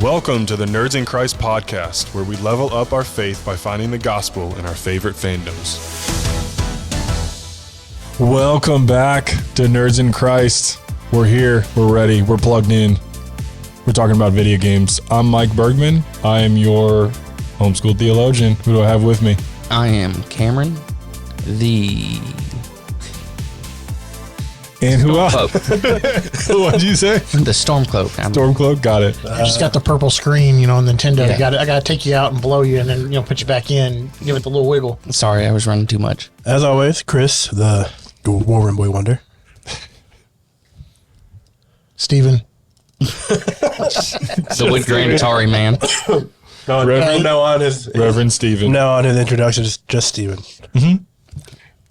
Welcome to the Nerds in Christ podcast, where we level up our faith by finding the gospel in our favorite fandoms. Welcome back to Nerds in Christ. We're here, we're ready, we're plugged in. We're talking about video games. I'm Mike Bergman. I am your homeschool theologian. Who do I have with me? I am Cameron, And who else? What'd you say? The Stormcloak. Stormcloak, got it. I just got the purple screen, on Nintendo. Yeah. I got to take you out and blow you and then, put you back in, give it the little wiggle. Sorry, I was running too much. As always, Chris, the Wolverine Boy Wonder. Steven. The wood grain Atari man. Reverend Steven. Now on his introduction is just Steven. Mm-hmm.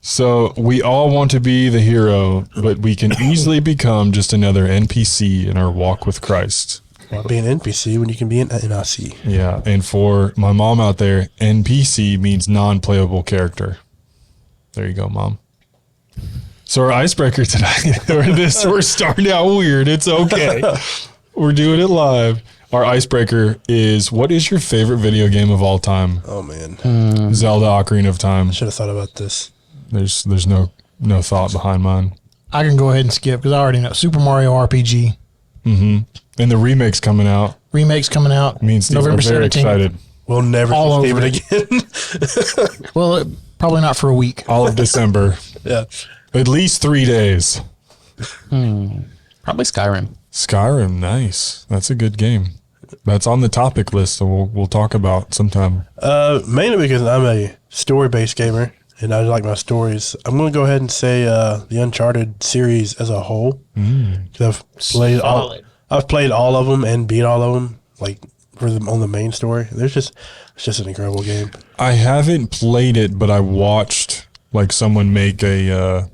So we all want to be the hero, but we can easily become just another NPC in our walk with Christ. Well, be an NPC when you can be an NPC. Yeah, and for my mom out there, NPC means non-playable character. There you go, Mom. So our icebreaker tonight, we're starting out weird. It's okay. We're doing it live. Our icebreaker is, what is your favorite video game of all time? Oh, man. Zelda Ocarina of Time. I should have thought about this. There's no thought behind mine. I can go ahead and skip because I already know. Super Mario RPG. Mm-hmm. And the remake's coming out. Me and Steve November 17th. Very excited. We'll never see Steven again. Well, probably not for a week. All of December. Yeah. At least 3 days. Probably Skyrim. Skyrim, nice. That's a good game. That's on the topic list, so we'll talk about sometime. Mainly because I'm a story-based gamer, and I like my stories. I'm going to go ahead and say the Uncharted series as a whole. I've played all of them and beat all of them, like on the main story. It's just an incredible game. I haven't played it, but I watched someone make a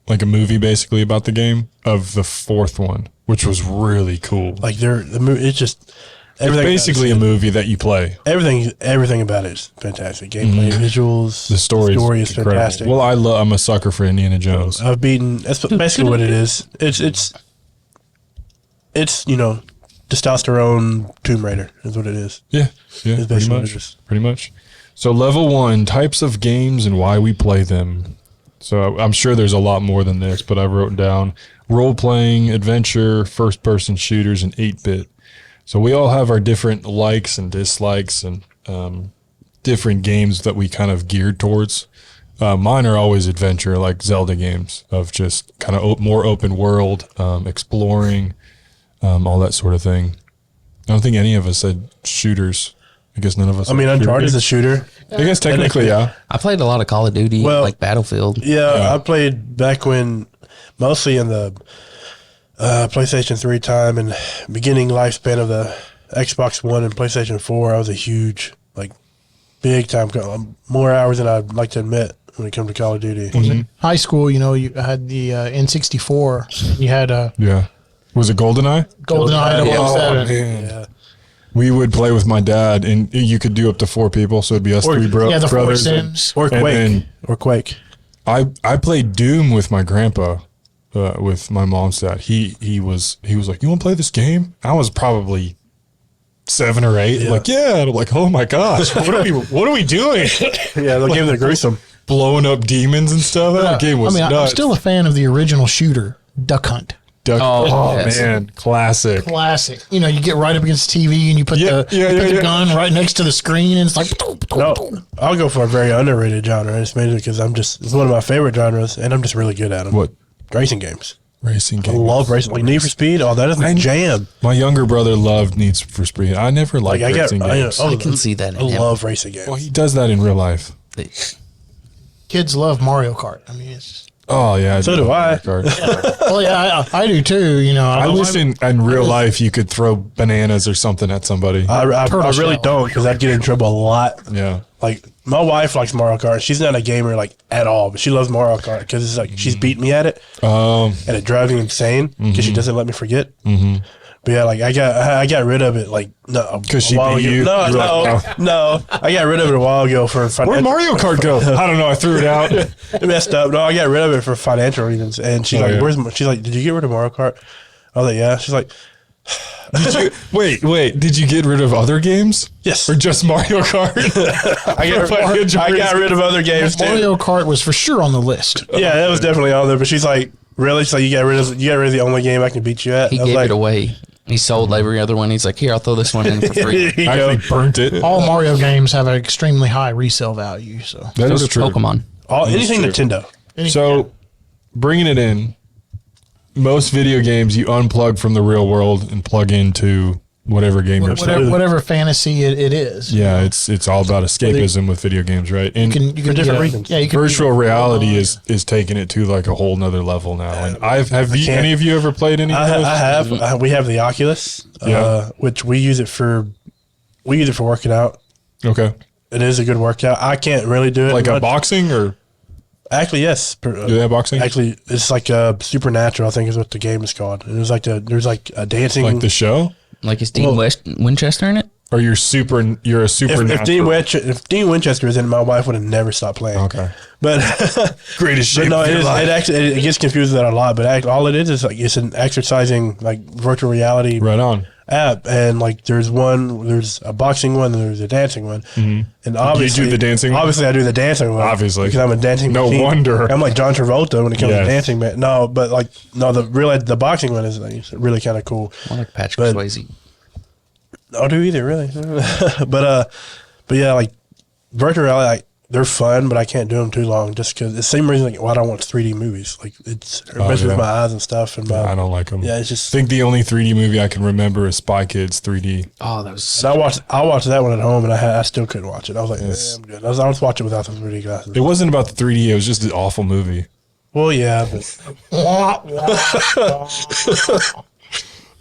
movie basically about the game of the fourth one, which was really cool. The movie, it's basically a movie that you play. Everything about it is fantastic. Gameplay, visuals, the story is fantastic. Well, I'm a sucker for Indiana Jones. I've beaten. That's basically what it is. It's testosterone Tomb Raider is what it is. Yeah, it's pretty much. So level 1, types of games and why we play them. So I'm sure there's a lot more than this, but I wrote down role-playing, adventure, first-person shooters, and 8-bit. So we all have our different likes and dislikes and different games that we kind of geared towards. Mine are always adventure, like Zelda games, of just kind of more open world, exploring, all that sort of thing. I don't think any of us said shooters. I guess none of us. Uncharted is a shooter. I guess technically, yeah. I played a lot of Call of Duty, like Battlefield. Yeah, I played back when, mostly in the PlayStation 3 time and beginning lifespan of the Xbox One and PlayStation 4. I was a huge, big time, more hours than I'd like to admit when it comes to Call of Duty. Mm-hmm. High school, you had the N64. You had Was it GoldenEye? GoldenEye 007. Oh, man. Yeah. We would play with my dad, and you could do up to 4 people, so it'd be us three brothers. The 4 Sims. Or Quake. I played Doom with my grandpa, with my mom's dad. He was like, "You want to play this game?" I was probably 7 or 8. Yeah. And I'm like, "Oh my gosh, what are we doing?" Yeah, the games are gruesome, blowing up demons and stuff. That game was nuts. I'm still a fan of the original shooter, Duck Hunt. Man, classic. You get right up against the TV and you put the gun right next to the screen and it's like. No, I'll go for a very underrated genre. It's mainly because it's one of my favorite genres and I'm just really good at them. What? Racing games. Racing games. I love racing. Like Need for Speed. Oh, that is my jam. My younger brother loved Need for Speed. I never liked racing games. I can see that in him. I love racing games. Well, he does that in real life. Kids love Mario Kart. I mean, it's just. Oh yeah, so do I. Well, yeah, I do too. I wish in real life you could throw bananas or something at somebody. I really don't, because I'd get in trouble a lot. Yeah, my wife likes Mario Kart. She's not a gamer at all, but she loves Mario Kart because it's she's beat me at it, and it drives me insane because she doesn't let me forget. But yeah, like I got rid of it like no, 'Cause she a while beat ago. you? No, You were like, no, I got rid of it a while ago for Where'd Mario Kart go? I don't know. I threw it out. It messed up. No, I got rid of it for financial reasons. And she's like, yeah. she's like, did you get rid of Mario Kart? I was like, yeah. She's like, Wait. Did you get rid of other games? yes. Or just Mario Kart? I got rid of other games too. Mario Kart was for sure on the list. Yeah, that was definitely on there. But she's like, really? She's like, you got rid of the only game I can beat you at? He I was gave like, it away. He sold every other one. He's like, here, I'll throw this one in for free. Here you I go. actually burnt it. All Mario games have an extremely high resale value. So That So is did true. Pokemon. Anything true. Nintendo. So, bringing it in, most video games you unplug from the real world and plug into whatever game you're playing. whatever fantasy it is. Yeah, it's all about escapism with video games, right? And You can different get a- reasons. Yeah, you can virtual reality is taking it to like a whole nother level now. And any of you ever played any of those? I have. We have the Oculus, Yeah. which we use it for working out. Okay, It is a good workout. I can't really do it like a much. boxing or Actually, yes. do they have boxing? Actually, it's like Supernatural. I think is what the game is called. And there's like a dancing. Like the show, Like, is Dean Winchester in it? or you're a super. if Dean Winchester is in it, my wife would have never stopped playing. Okay, But greatest but shape. no, of it your is. life. It actually it gets confused with that a lot. But all it is like it's an exercising like virtual reality Right on. app, and like there's a boxing one, and there's a dancing one, and obviously do the dancing one? Obviously, I do the dancing one. Obviously. because I'm a dancing. No machine. wonder. I'm like John Travolta when it comes Yes. to dancing. But the boxing one is like, really kind of cool. I like Patrick But- Swayze. I'll do either, really. but yeah, like virtual reality, like, they're fun, but I can't do them too long just because the same reason like, why I don't watch 3D movies. Like it messes yeah. with my eyes and stuff. And I don't like them. Yeah, it's just. I think the only 3D movie I can remember is Spy Kids 3D. Oh, that was. And I watched that one at home, and I still couldn't watch it. I was like, I'm good. I was watching it without the 3D glasses. It wasn't about the 3D. It was just an awful movie. Well, yeah, but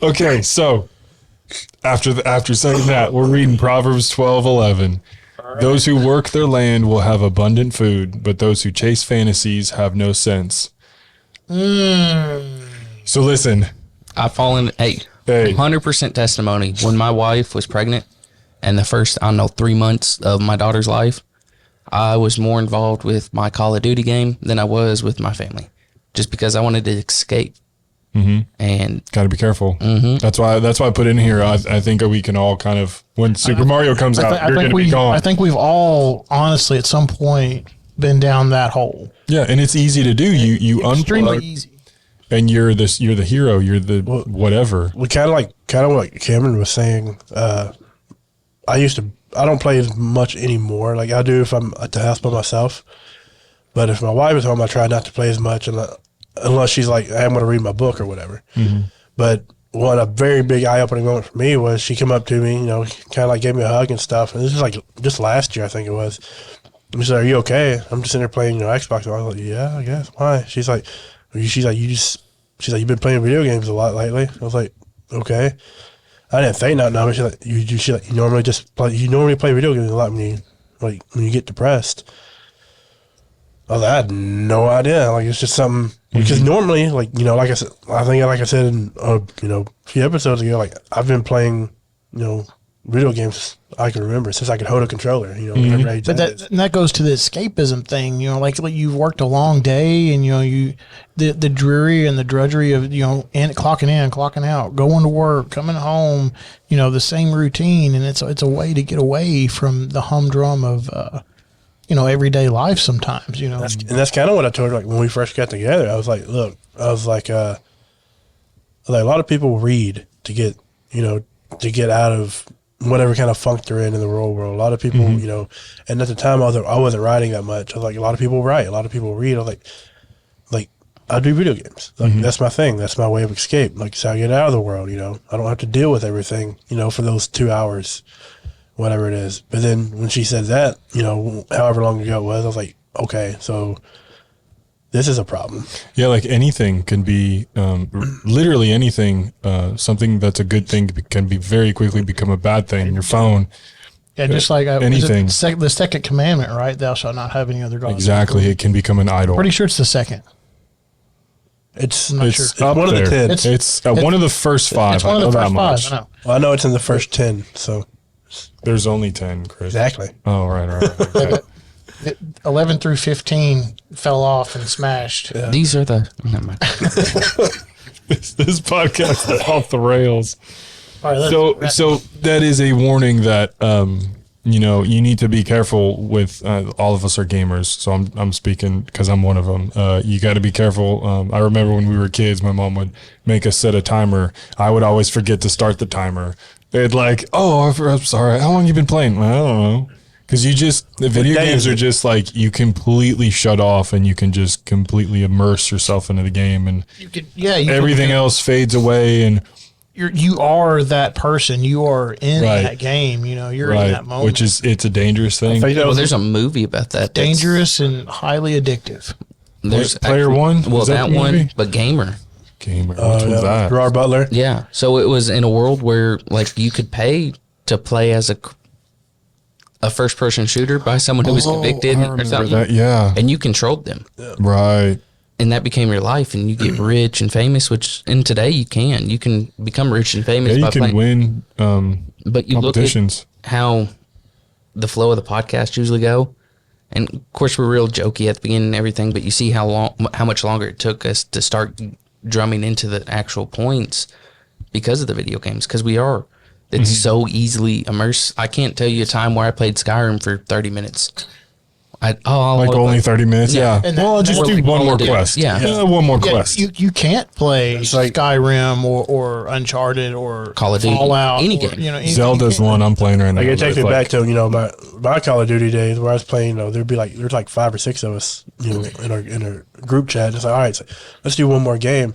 Okay, so after saying that, we're reading Proverbs 12:11. Those who work their land will have abundant food, but those who chase fantasies have no sense. So listen, I fall in. Hey, Hey. 100% testimony. When my wife was pregnant, and the first 3 months of my daughter's life, I was more involved with my Call of Duty game than I was with my family, just because I wanted to escape. And got to be careful. That's why I put in here. I think we can all kind of when Super Mario comes out, you're going to be gone. I think we've all honestly at some point been down that hole. Yeah, and it's easy to do. You Extremely unplug, easy. and you're the hero. You're the whatever. we kind of like Cameron was saying. I don't play as much anymore. Like I do if I'm at the house by myself. But if my wife is home, I try not to play as much unless she's like, I'm going to read my book or whatever. But a very big eye-opening moment for me was she came up to me, kind of like gave me a hug and stuff. And this is like just last year, I think it was. And she said, "Are you okay?" I'm just sitting there playing, Xbox. And I was like, "Yeah, I guess." Why? She's like, "You've been playing video games a lot lately." I was like, "Okay." I didn't think nothing of it. She's like, you normally play video games a lot when you get depressed. I had no idea. Like it's just something because normally, like I said, like I said in a few episodes ago, like I've been playing, video games I can remember since I could hold a controller. Whatever age But that goes to the escapism thing, like you've worked a long day and the dreary and the drudgery of clocking in, clocking out, going to work, coming home, the same routine, and it's a way to get away from the humdrum of everyday life sometimes. That's kind of what I told her like when we first got together. I was like, look, a lot of people read to get out of whatever kind of funk they're in the real world. A lot of people, and at the time I wasn't writing that much. I was like, a lot of people write, a lot of people read. I was like I do video games. Like that's my thing. That's my way of escape. Like, so I get out of the world, I don't have to deal with everything, for those 2 hours, whatever it is. But then when she said that, however long ago it was, I was like, okay, so this is a problem. Yeah, like anything can be, literally anything. Something that's a good thing can be very quickly become a bad thing. Your phone, Yeah, just like anything. The second commandment, right? Thou shalt not have any other gods. exactly. It can become an idol. Pretty sure it's the second. It's I'm not sure. It's one of the 10. It's one of the first 5. It's one of the I know first that much. 5. I know. Well, I know it's in the first 10. So There's only 10, Chris. exactly. Oh, right. Okay. 11 through 15 fell off and smashed. These are the. Never mind. this podcast is off the rails. All right, So that is a warning that you need to be careful with. All of us are gamers, so I'm speaking because I'm one of them. You got to be careful. I remember when we were kids, my mom would make us set a timer. I would always forget to start the timer. They'd like, "Oh, I'm sorry. How long you been playing?" Well, I don't know. Because the video games are just like you completely shut off and you can just completely immerse yourself into the game, and everything else fades away, and you are that person. You are in Right. that game. You're in that moment. which is it's a dangerous thing. Well, there's a movie about that. that's- dangerous and highly addictive. There's Player One? Well, Was that that the one, movie? but Gamer. Gamer. Which one's that? Gerard Butler. Yeah. So it was in a world where like you could pay to play as a first person shooter by someone who was convicted I or remember something. that. Yeah. And you controlled them. Right. And that became your life, and you get rich and famous. Which in today you can become rich and famous Yeah, by you can playing. win But you look at competitions. how the flow of the podcast usually go, and of course we're real jokey at the beginning and everything. But you see how much longer it took us to start drumming into the actual points because of the video games. Because it's so easily immersed. I can't tell you a time where I played Skyrim for 30 minutes. Only 30 minutes. Yeah. Yeah. And Well, just do one more quest. Yeah. One more Yeah, quest. you can't play like- Skyrim or Uncharted or Call of Duty, Fallout, any or, game. anything. Zelda's the one I'm playing right now. Like it takes me It's back to my Call of Duty days where I was playing. There's like 5 or 6 of us, in our group chat. It's like, all right, so let's do one more game.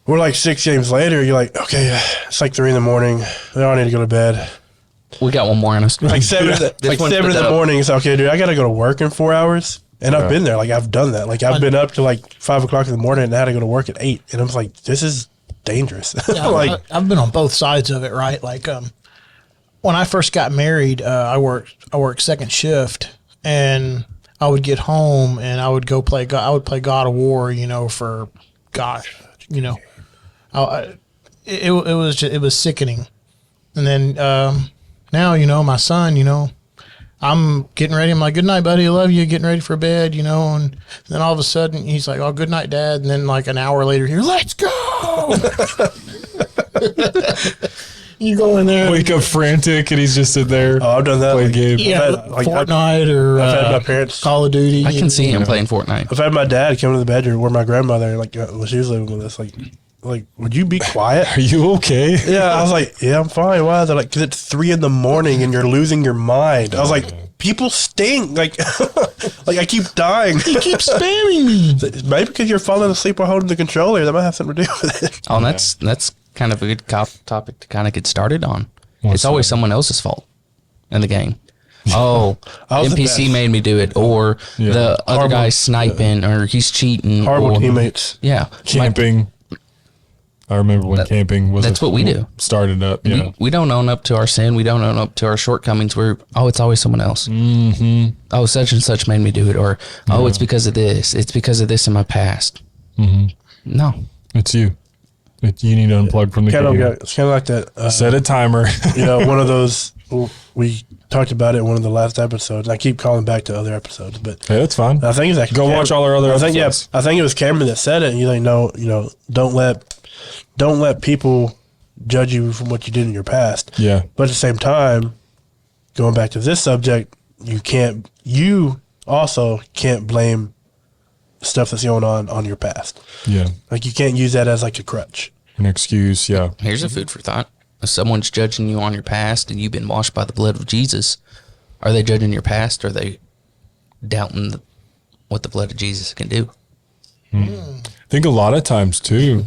We're like 6 games later. You're like, okay, it's like 3 a.m. I need to go to bed. We got one more on us. Like 7, like one 7 in puts the up. morning. It's okay, dude. I gotta go to work in 4 hours. And I've been there. Like I've done that. Like I've been up to like 5 o'clock in the morning and I had to go to work at 8. And I was like, this is dangerous. Yeah, I've been on both sides of it, right? Like when I first got married, I worked second shift, and I would get home and I would go play. I would play God of War, for gosh, it was sickening. And then now, my son, I'm getting ready. I'm like, good night, buddy. I love you. Getting ready for bed, and then all of a sudden he's like, oh, good night, Dad. And then like an hour later, here, let's go. You go in there. Wake up frantic and he's just sitting there. Oh, I've done that. Play Like, game. Yeah, Fortnite or I've had my parents. Call of Duty. I can see him playing Fortnite. I've had my dad come to the bedroom where my grandmother, when she was living with us, like, would you be quiet? Are you okay? Yeah, I was like, yeah, I'm fine. Why? They're like, because it's 3 a.m. and you're losing your mind. I was like, people stink. Like, like I keep dying. You keep spamming me. Maybe because you're falling asleep while holding the controller. That might have something to do with it. Oh, and that's kind of a good topic to kind of get started on. What's It's always that? someone else's fault in the game. Oh, I was the NPC best. made me do it, or Yeah. the other Horrible- guy's sniping, or he's cheating. Horrible or, teammates. Yeah, Camping. I remember when camping was. that's what we do. Started up. Yeah. We don't own up to our sin. We don't own up to our shortcomings. It's always someone else. Mm-hmm. Oh, such and such made me do it, or it's because of this. It's because of this in my past. Mm-hmm. No, It's you. You need to unplug from the computer. It's kind of like that. Set a timer. One of those. We talked about it in one of the last episodes. I keep calling back to other episodes, but Hey, that's fine. I think it's actually Go watch all our other I think, episodes. I think it was Cameron that said it. And you're like, no, don't let people judge you from what you did in your past. Yeah. But at the same time, going back to this subject, you also can't blame stuff that's going on your past. Yeah. Like you can't use that as like a crutch. An excuse. Yeah. here's a food for thought. If someone's judging you on your past and you've been washed by the blood of Jesus, are they judging your past, or are they doubting what the blood of Jesus can do? I think a lot of times too.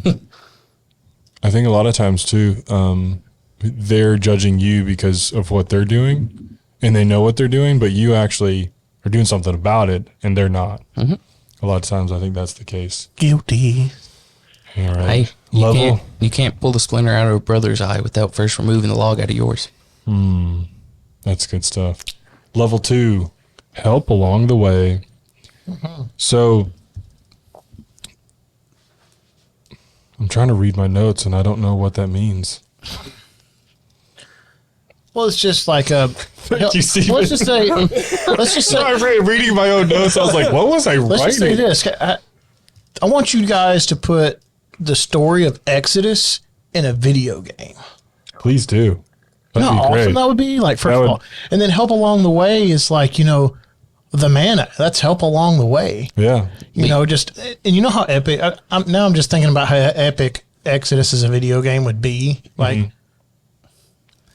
They're judging you because of what they're doing, and they know what they're doing, but you actually are doing something about it, and they're not. Mm-hmm. A lot of times, I think that's the case. Guilty. All right. Hey, Level. you can't pull the splinter out of a brother's eye without first removing the log out of yours. That's good stuff. Level 2, help along the way. So trying to read my notes, and I don't know what that means. Well, it's just like a. you, Steven. Let's just say. Let's just say. Sorry, reading my own notes, I was like, what was I Let's just say writing? this. I want you guys to put the story of Exodus in a video game. Please do. That'd You know be how great. awesome that would be? Like, first That of would- all. And then help along the way is like, the manna. That's help along the way. Yeah. And you know how epic. I'm just thinking about how epic Exodus as a video game would be. Like,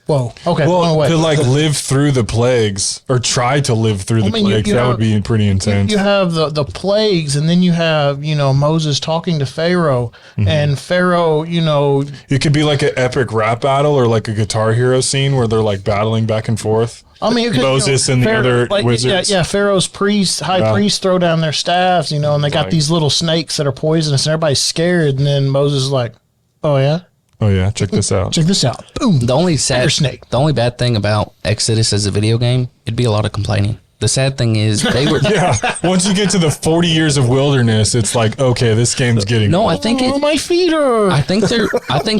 whoa. Okay. Well, wrong way. to like live through the plagues or try to live through the plagues, that would be pretty intense. You have the plagues, and then you have, Moses talking to Pharaoh, and Pharaoh, It could be like an epic rap battle or like a Guitar Hero scene where they're like battling back and forth. I mean, Moses and the other wizards. Yeah, Pharaoh's priests, high priests throw down their staffs, and they got these little snakes that are poisonous, and everybody's scared, and then Moses is like, oh, yeah? Oh yeah, check this out. Check this out. Boom. The only snake. the only bad thing about Exodus as a video game, it'd be a lot of complaining. The sad thing is they were Yeah, once you get to the 40 years of wilderness, it's like, okay, this game's getting no. I think Oh, my feet are. I think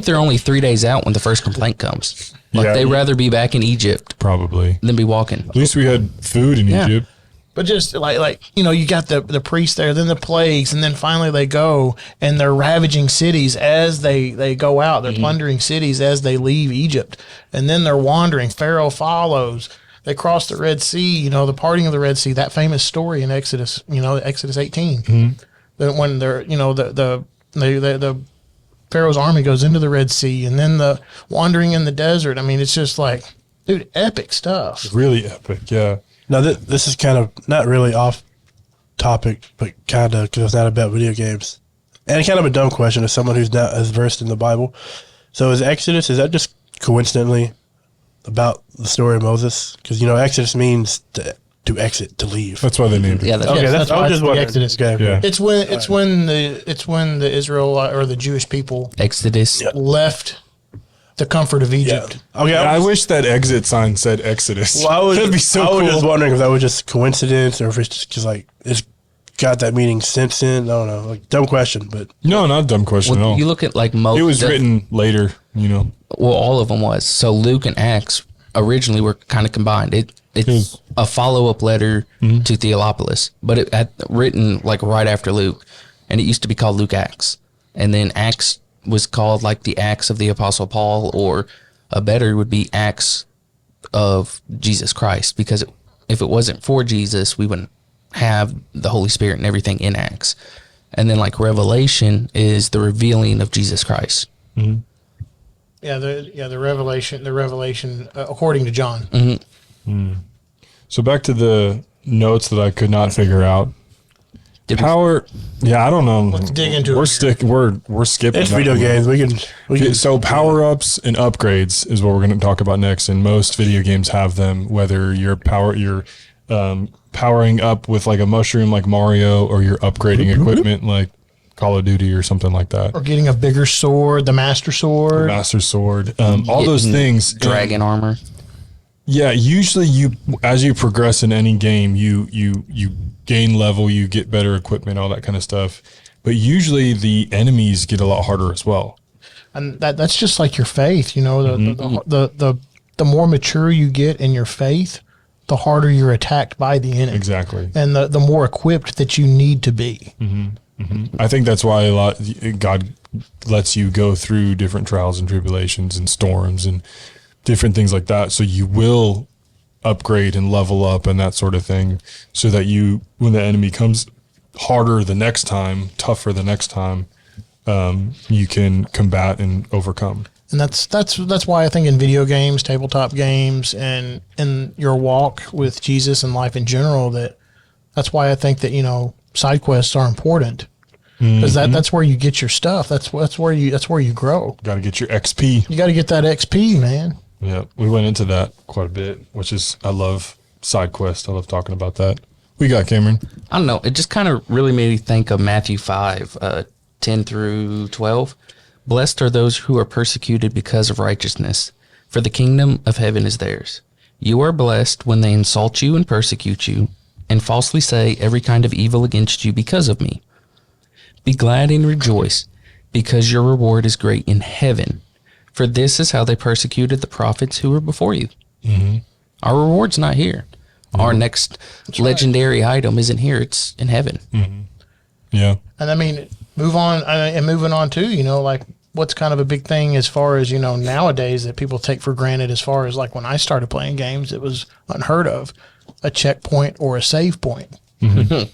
they're only 3 days out when the first complaint comes. Like Yeah. they'd rather be back in Egypt probably. than be walking. At least we had food in Yeah. Egypt. But just you got the priests there, then the plagues, and then finally they go and they're ravaging cities as they go out. They're plundering cities as they leave Egypt. And then they're wandering. Pharaoh follows. They cross the Red Sea, the parting of the Red Sea, that famous story in Exodus, Exodus 18. That when they're, the Pharaoh's army goes into the Red Sea, and then the wandering in the desert. I mean, it's just like, dude, epic stuff. Really epic, yeah. Now, this is kind of not really off topic, but kind of because it's not about video games. And kind of a dumb question as someone who's not as versed in the Bible. So is Exodus, is that just coincidentally about the story of Moses? Because, Exodus means to exit, to leave. That's why they named it. Yeah, that's Okay, Yes, that's that's why I was it's just the wondering. Exodus. Okay, Yeah. It's when the Israelite or the Jewish people Exodus. left the comfort of Yeah. Egypt. Okay, I wish that exit sign said Exodus. Well, That'd be so I was cool. just wondering if that was just coincidence or if it's just like it's got that meaning since then. I don't know. Like, dumb question, but No, not a dumb question at Well, all. you look at like most. It was written later, Well, all of them was. So Luke and Acts originally were kind of combined. It's a follow up letter to Theophilus, but it had written like right after Luke, and it used to be called Luke Acts, and then Acts was called like the Acts of the Apostle Paul, or a better would be Acts of Jesus Christ, because if it wasn't for Jesus, we wouldn't have the Holy Spirit and everything in Acts. And then like Revelation is the revealing of Jesus Christ. Yeah, the revelation according to John. So back to the notes that I could not figure out. Did we- Power, yeah, I don't know. Let's dig into we're it. We're skipping. it's that video one. games. We can So power ups and upgrades is what we're going to talk about next, and most video games have them. Whether you're powering up with like a mushroom like Mario, or you're upgrading equipment like Call of Duty or something like that. Or getting a bigger sword, the Master Sword. Master Sword, all those Getting things. dragon armor. Yeah, usually as you progress in any game, you gain level, you get better equipment, all that kind of stuff. But usually the enemies get a lot harder as well. And that's just like your faith, the more mature you get in your faith, the harder you're attacked by the enemy. Exactly. And the more equipped that you need to be. I think that's why God lets you go through different trials and tribulations and storms and different things like that. So you will upgrade and level up and that sort of thing, so that when the enemy comes harder the next time, tougher the next time, you can combat and overcome. And that's why I think in video games, tabletop games, and in your walk with Jesus and life in general, that's why I think that side quests are important, because that's where you get your stuff. That's where you grow. Got to get your XP. You got to get that XP, man. Yeah, we went into that quite a bit, I love side quest. I love talking about that. We got Cameron. I don't know. It just kind of really made me think of Matthew 5, 10 through 12. Blessed are those who are persecuted because of righteousness, for the kingdom of heaven is theirs. You are blessed when they insult you and persecute you, and falsely say every kind of evil against you because of me. Be glad and rejoice, because your reward is great in heaven. For this is how they persecuted the prophets who were before you. Mm-hmm. Our reward's not here. Our next legendary item isn't here. It's in heaven. Mm-hmm. Yeah. And I mean, moving on too, you know, like what's kind of a big thing as far as, you know, nowadays that people take for granted as far as like when I started playing games, it was unheard of, a checkpoint or a save point. Mm-hmm.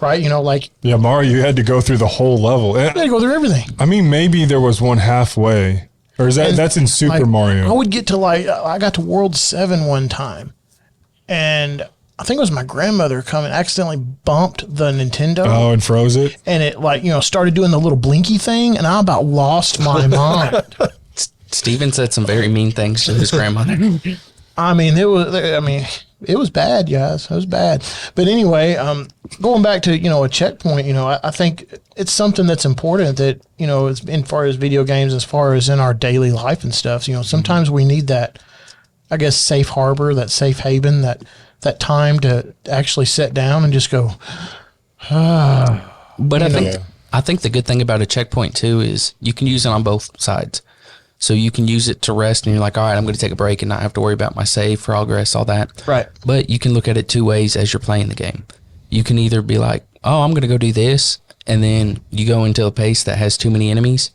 Right? You know, like. Yeah, Mario, you had to go through the whole level. You had to go through everything. I mean, maybe there was one halfway. Or is that's in Super like, Mario? I would get to I got to World 7 one time. And I think it was my grandmother coming, accidentally bumped the Nintendo. Oh, and froze it? And it started doing the little blinky thing, and I about lost my mind. Steven said some very mean things to his grandmother. I mean, it was bad, guys. It was bad. But anyway, going back to, a checkpoint, I think it's something that's important that, as far as video games, as far as in our daily life and stuff, sometimes we need that, I guess, safe harbor, that safe haven, that time to actually sit down and just go, But I think the good thing about a checkpoint too is you can use it on both sides. So you can use it to rest and you're like, all right, I'm going to take a break and not have to worry about my save, progress, all that. Right. But you can look at it two ways as you're playing the game. You can either be like, oh, I'm going to go do this. And then you go into a pace that has too many enemies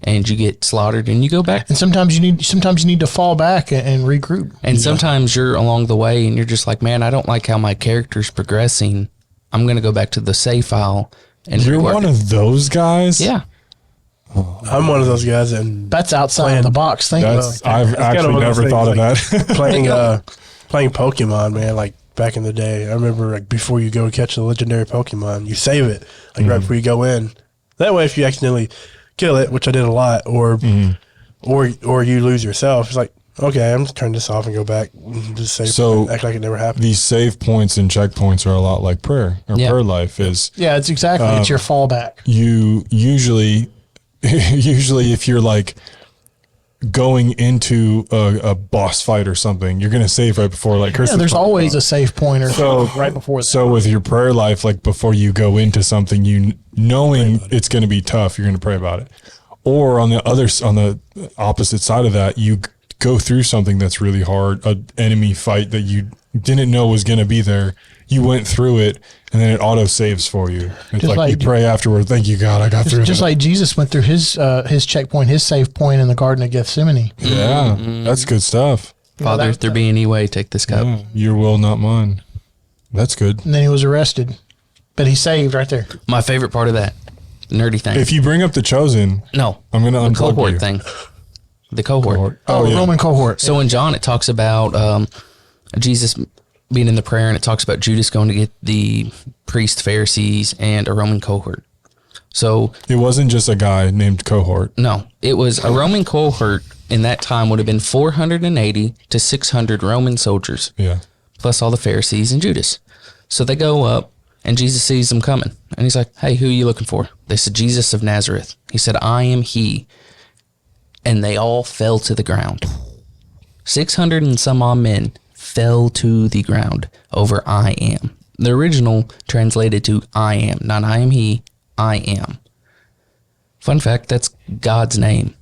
and you get slaughtered and you go back. And sometimes you need to fall back and regroup. And sometimes you're along the way and you're just like, man, I don't like how my character's progressing. I'm going to go back to the save file. And You're one of those guys? Yeah. I'm one of those guys, and That's outside the box thinking. I've actually one of those never thought of things, that. playing Pokemon, man. Like back in the day, I remember like before you go catch the legendary Pokemon, you save it like right before you go in. That way, if you accidentally kill it, which I did a lot, or you lose yourself, it's like, okay, I'm just turning this off and go back and just save. So act like it never happened. These save points and checkpoints are a lot like prayer or prayer life is. Yeah, it's exactly. It's your fallback. You usually if you're like going into a boss fight or something, you're going to save right before like Yeah, there's always a save pointer so right before that. So with your prayer life, like before you go into something, knowing it's going to be tough, you're going to pray about it. Or on the opposite side of that, you go through something that's really hard, an enemy fight that you didn't know was going to be there. You went through it, and then it auto saves for you. It's like you pray afterward. Thank you, God, I got through it. Just like Jesus went through his checkpoint, his save point in the Garden of Gethsemane. Yeah, that's good stuff. Father, if there be any way, take this cup. Yeah, your will, not mine. That's good. And then he was arrested, but he saved right there. My favorite part of that nerdy thing. If you bring up the chosen, no, I'm going to the unplug cohort you. thing. The cohort. Oh, yeah. Roman cohort. So in John, it talks about Jesus being in the prayer, and it talks about Judas going to get the priest, Pharisees, and a Roman cohort. So It wasn't just a guy named Cohort. no, it was a Roman cohort in that time would have been 480 to 600 Roman soldiers, Yeah. plus all the Pharisees and Judas. So they go up, and Jesus sees them coming, and he's like, hey, who are you looking for? They said, Jesus of Nazareth. He said, I am he. And they all fell to the ground. 600 and some odd men fell to the ground over I am. The original translated to I am, not I am he, I am. Fun fact, that's God's name.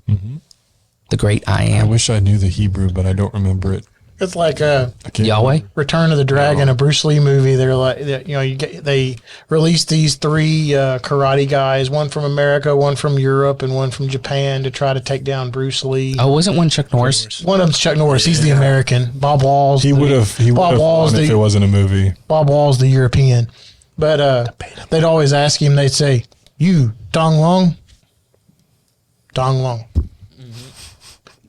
The great I I am. wish I knew the Hebrew, but I don't remember it. It's like I can't Yahweh? Return of the Dragon, a Bruce Lee movie. They're like, they released these three karate guys, one from America, one from Europe, and one from Japan to try to take down Bruce Lee. Oh, wasn't one Chuck Norris? One of them's Chuck Norris. He's the American. Bob Wall's. He would have won if it wasn't a movie. Bob Wall's the European. But they'd always ask him, they'd say, you, Dong Long? Dong Long.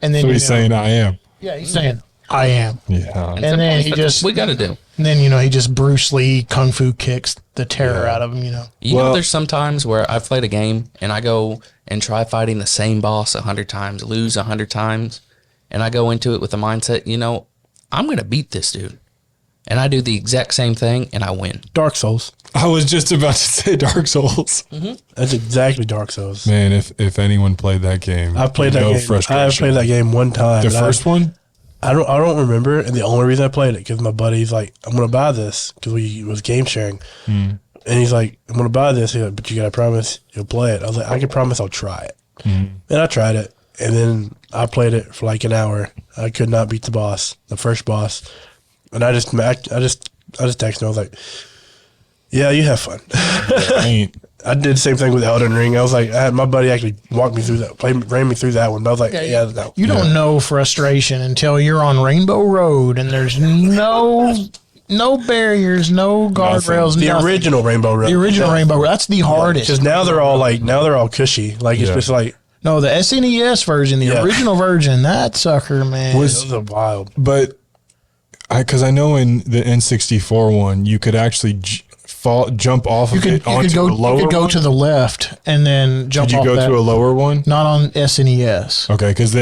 And then So he's saying I am. yeah, he's saying, I am. Yeah. And then he just, We got to do. and then, he just Bruce Lee kung fu kicks the terror out of him, You know, there's some times where I've played a game and I go and try fighting the same boss 100 times, lose 100 times, and I go into it with the mindset, I'm going to beat this dude. And I do the exact same thing and I win. Dark Souls. I was just about to say Dark Souls. That's exactly Dark Souls. Man, if anyone played that game, I've played that game. I've played that game one time. The first one? I don't remember, and the only reason I played it because my buddy's like, I'm gonna buy this because we was game sharing, and he's like, I'm gonna buy this, he's like, but you gotta promise you'll play it. I was like, I can promise I'll try it. And I tried it, and then I played it for like an hour. I could not beat the first boss, and I just texted him. I was like, "Yeah, you have fun." Ain't. I did the same thing with Elden Ring. I was like, I had my buddy actually walked me through that, ran me through that one. But I was like, no. You don't know frustration until you're on Rainbow Road and there's no barriers, no guardrails. The nothing. original Rainbow Road. The original Rainbow Road. That's the hardest. Because now they're all cushy. Like it's just like No, the SNES version, the original version, that sucker, man. those are wild. But because I know in the N64 one, you could actually jump off you of it onto a lower you could go one? to the left and then jump Did you off go that. to a lower one? Not on SNES. Okay, because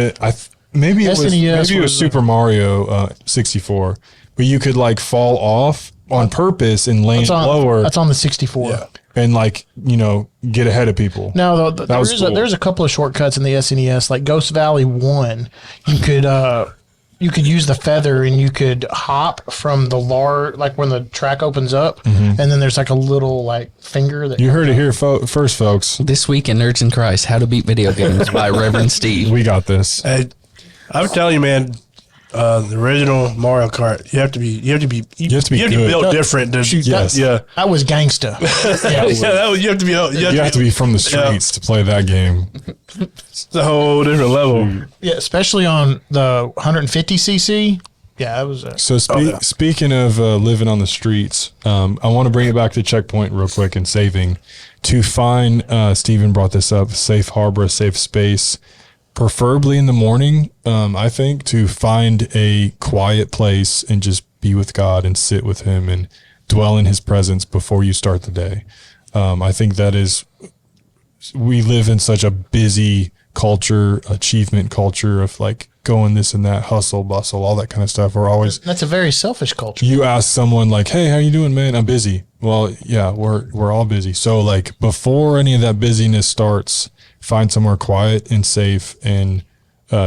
maybe it SNES was was Super Mario 64, but you could like fall off on purpose and land lower. That's on the 64. Yeah. And like get ahead of people. Now, was cool. there's a couple of shortcuts in the SNES, like Ghost Valley 1. You could use the feather and you could hop from the like when the track opens up, and then there's like a little like finger that You heard it here first, folks. This week in Nerds in Christ, How to Beat Video Games by Reverend Steve. We got this. Hey, I'm telling you, man. The original Mario Kart, you have to be good. built different. Yes. Yeah. that was gangsta. You have to be. You have to be from the streets to play that game. It's a whole different level. Yeah, especially on the 150cc. Yeah, that was. So speaking of living on the streets, I want to bring it back to checkpoint real quick and saving. To find, Steven brought this up, safe harbor, a safe space, preferably in the morning, I think, to find a quiet place and just be with God and sit with him and dwell in his presence before you start the day. I think we live in such a busy culture, achievement culture of like going this and that, hustle, bustle, all that kind of stuff. That's a very selfish culture. You ask someone like, "Hey, how you doing, man?" "I'm busy." Well, yeah, we're all busy. So like before any of that busyness starts, find somewhere quiet and safe and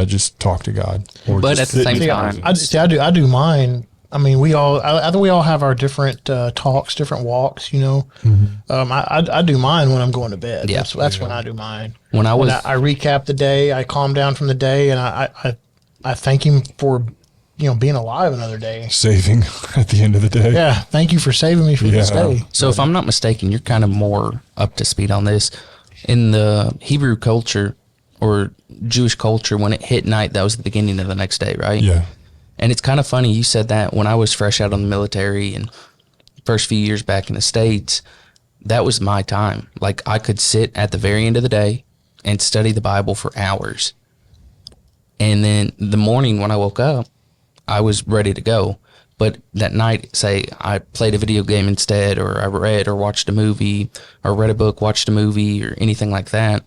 just talk to God. But at the same time, I do mine. I mean, I think we all have our different talks, different walks. I do mine when I'm going to bed. Yeah. That's when I do mine. When I recap the day, I calm down from the day, and I thank him for being alive another day. Saving at the end of the day. Yeah, thank you for saving me from this day. So if I'm not mistaken, you're kind of more up to speed on this. In the Hebrew culture or Jewish culture, when it hit night, that was the beginning of the next day, right? Yeah. And it's kind of funny you said that. When I was fresh out of the military and first few years back in the States, that was my time. Like I could sit at the very end of the day and study the Bible for hours. And then the morning when I woke up, I was ready to go. But that night, say I played a video game instead, or I read or watched a movie, or read a book, watched a movie, or anything like that.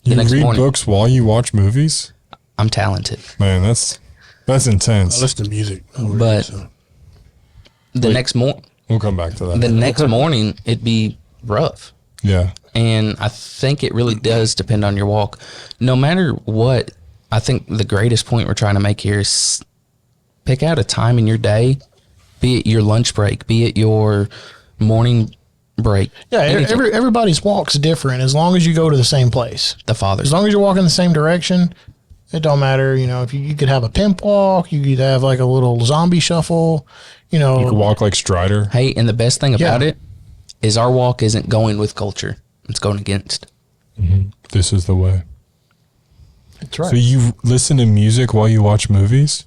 You read books while you watch movies? I'm talented. Man, that's intense. I listen to music. But the next morning, we'll come back to that. The next morning, it'd be rough. Yeah. And I think it really does depend on your walk. No matter what, I think the greatest point we're trying to make here is pick out a time in your day, be it your lunch break, be it your morning break. Yeah, everybody's walk's different as long as you go to the same place. The Father. As long as you're walking the same direction, it don't matter. If you could have a pimp walk, you could have like a little zombie shuffle. You could walk like Strider. Hey, and the best thing about it is our walk isn't going with culture. It's going against. Mm-hmm. This is the way. That's right. So you listen to music while you watch movies?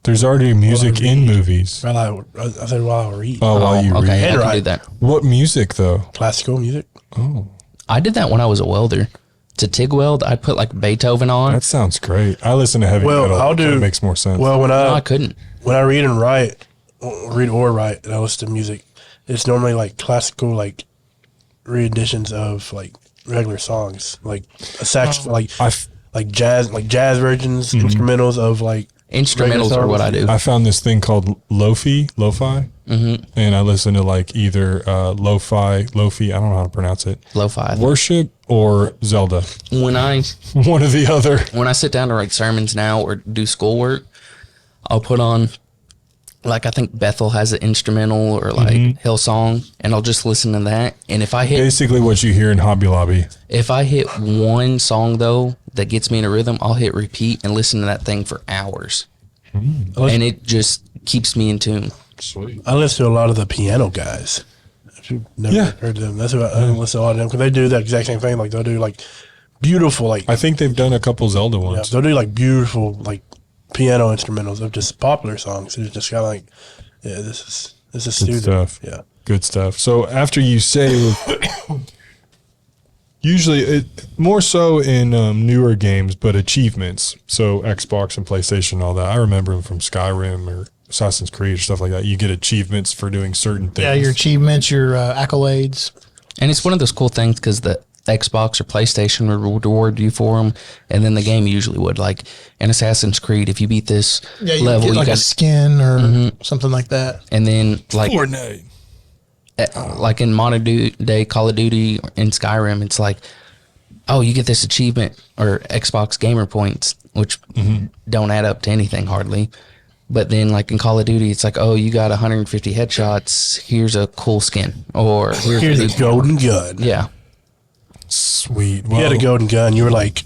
There's already music in movies. I said while I read. Oh, while you read. Okay, I can do that. What music, though? Classical music. Oh. I did that when I was a welder. To TIG weld, I'd put like Beethoven on. That sounds great. I listen to heavy metal. That makes more sense. Well, I couldn't. When I read and write, and I listen to music, it's normally like classical, like re-editions of like regular songs, like a sax, like jazz versions, instrumentals of like. Instrumentals are what I do. I found this thing called lo-fi, and I listen to like either lo-fi, I don't know how to pronounce it. Lo-fi. Worship or Zelda. One or the other. When I sit down to write sermons now or do schoolwork, I'll put on like I think Bethel has an instrumental or like Hillsong, and I'll just listen to that. And if I hit Basically, what you hear in Hobby Lobby. if I hit one song though that gets me in a rhythm, I'll hit repeat and listen to that thing for hours, and it just keeps me in tune. Sweet. I listen to a lot of the piano guys. If you've never heard of them, that's what I listen to a lot of them because they do that exact same thing. Like they'll do like beautiful, like I think they've done a couple Zelda ones. they'll do like beautiful, like piano instrumentals of just popular songs. It's just kind of like, this is Good soothing. stuff. Yeah. Good stuff. So after you save, usually it more so in newer games, but achievements. So Xbox and PlayStation, all that. I remember them from Skyrim or Assassin's Creed or stuff like that. You get achievements for doing certain things. Yeah, your achievements, your accolades. And it's one of those cool things because the Xbox or PlayStation would reward you for them, and then the game usually would. Like in Assassin's Creed, if you beat this Yeah, you level, get like you a got, skin or something like that. and then like Fortnite. like in modern day Call of Duty in Skyrim, it's like, oh, you get this achievement or Xbox gamer points, which don't add up to anything hardly. But then, like in Call of Duty, it's like, oh, you got 150 headshots. Here's a cool skin, or Here's a golden gun. yeah. Sweet. You had a golden gun. You were like,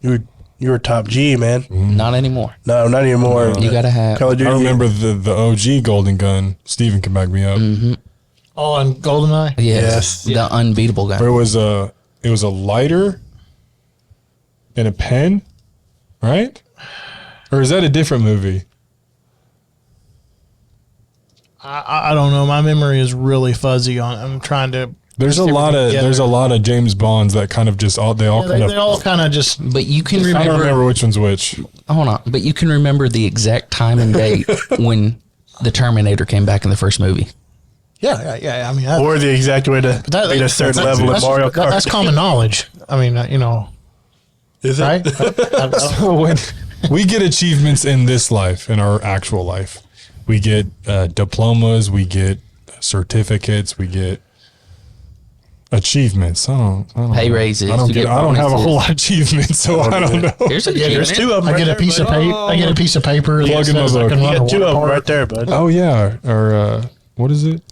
you were top G, man. Not anymore. No, not anymore. You gotta have. Call of Duty. I remember the OG Golden Gun. Steven can back me up. Oh, and GoldenEye. Yes. The unbeatable guy. Where it was a lighter and a pen, right? Or is that a different movie? I don't know. My memory is really fuzzy on. I'm trying to. There's a lot of James Bonds that kind of just they all kind They all kind of just. But you can I don't remember. remember which one's which. Hold on. But you can remember the exact time and date when the Terminator came back in the first movie. Yeah. I mean, that, Or the exact way to that- beat a certain level in that's, Mario Kart. that's common knowledge. I mean, Is it? right? So when we get achievements in this life, in our actual life, we get diplomas, we get certificates, we get achievements. I don't Pay know. raises. I don't you get. get I don't have a bonuses. whole lot of achievements, so I don't know. Here's a There's two of them. I get a right piece there, of bud. paper. I get a piece of paper that Plug in my says I book. can You run You a got two of water them park. right there, bud. Oh yeah, or what is it?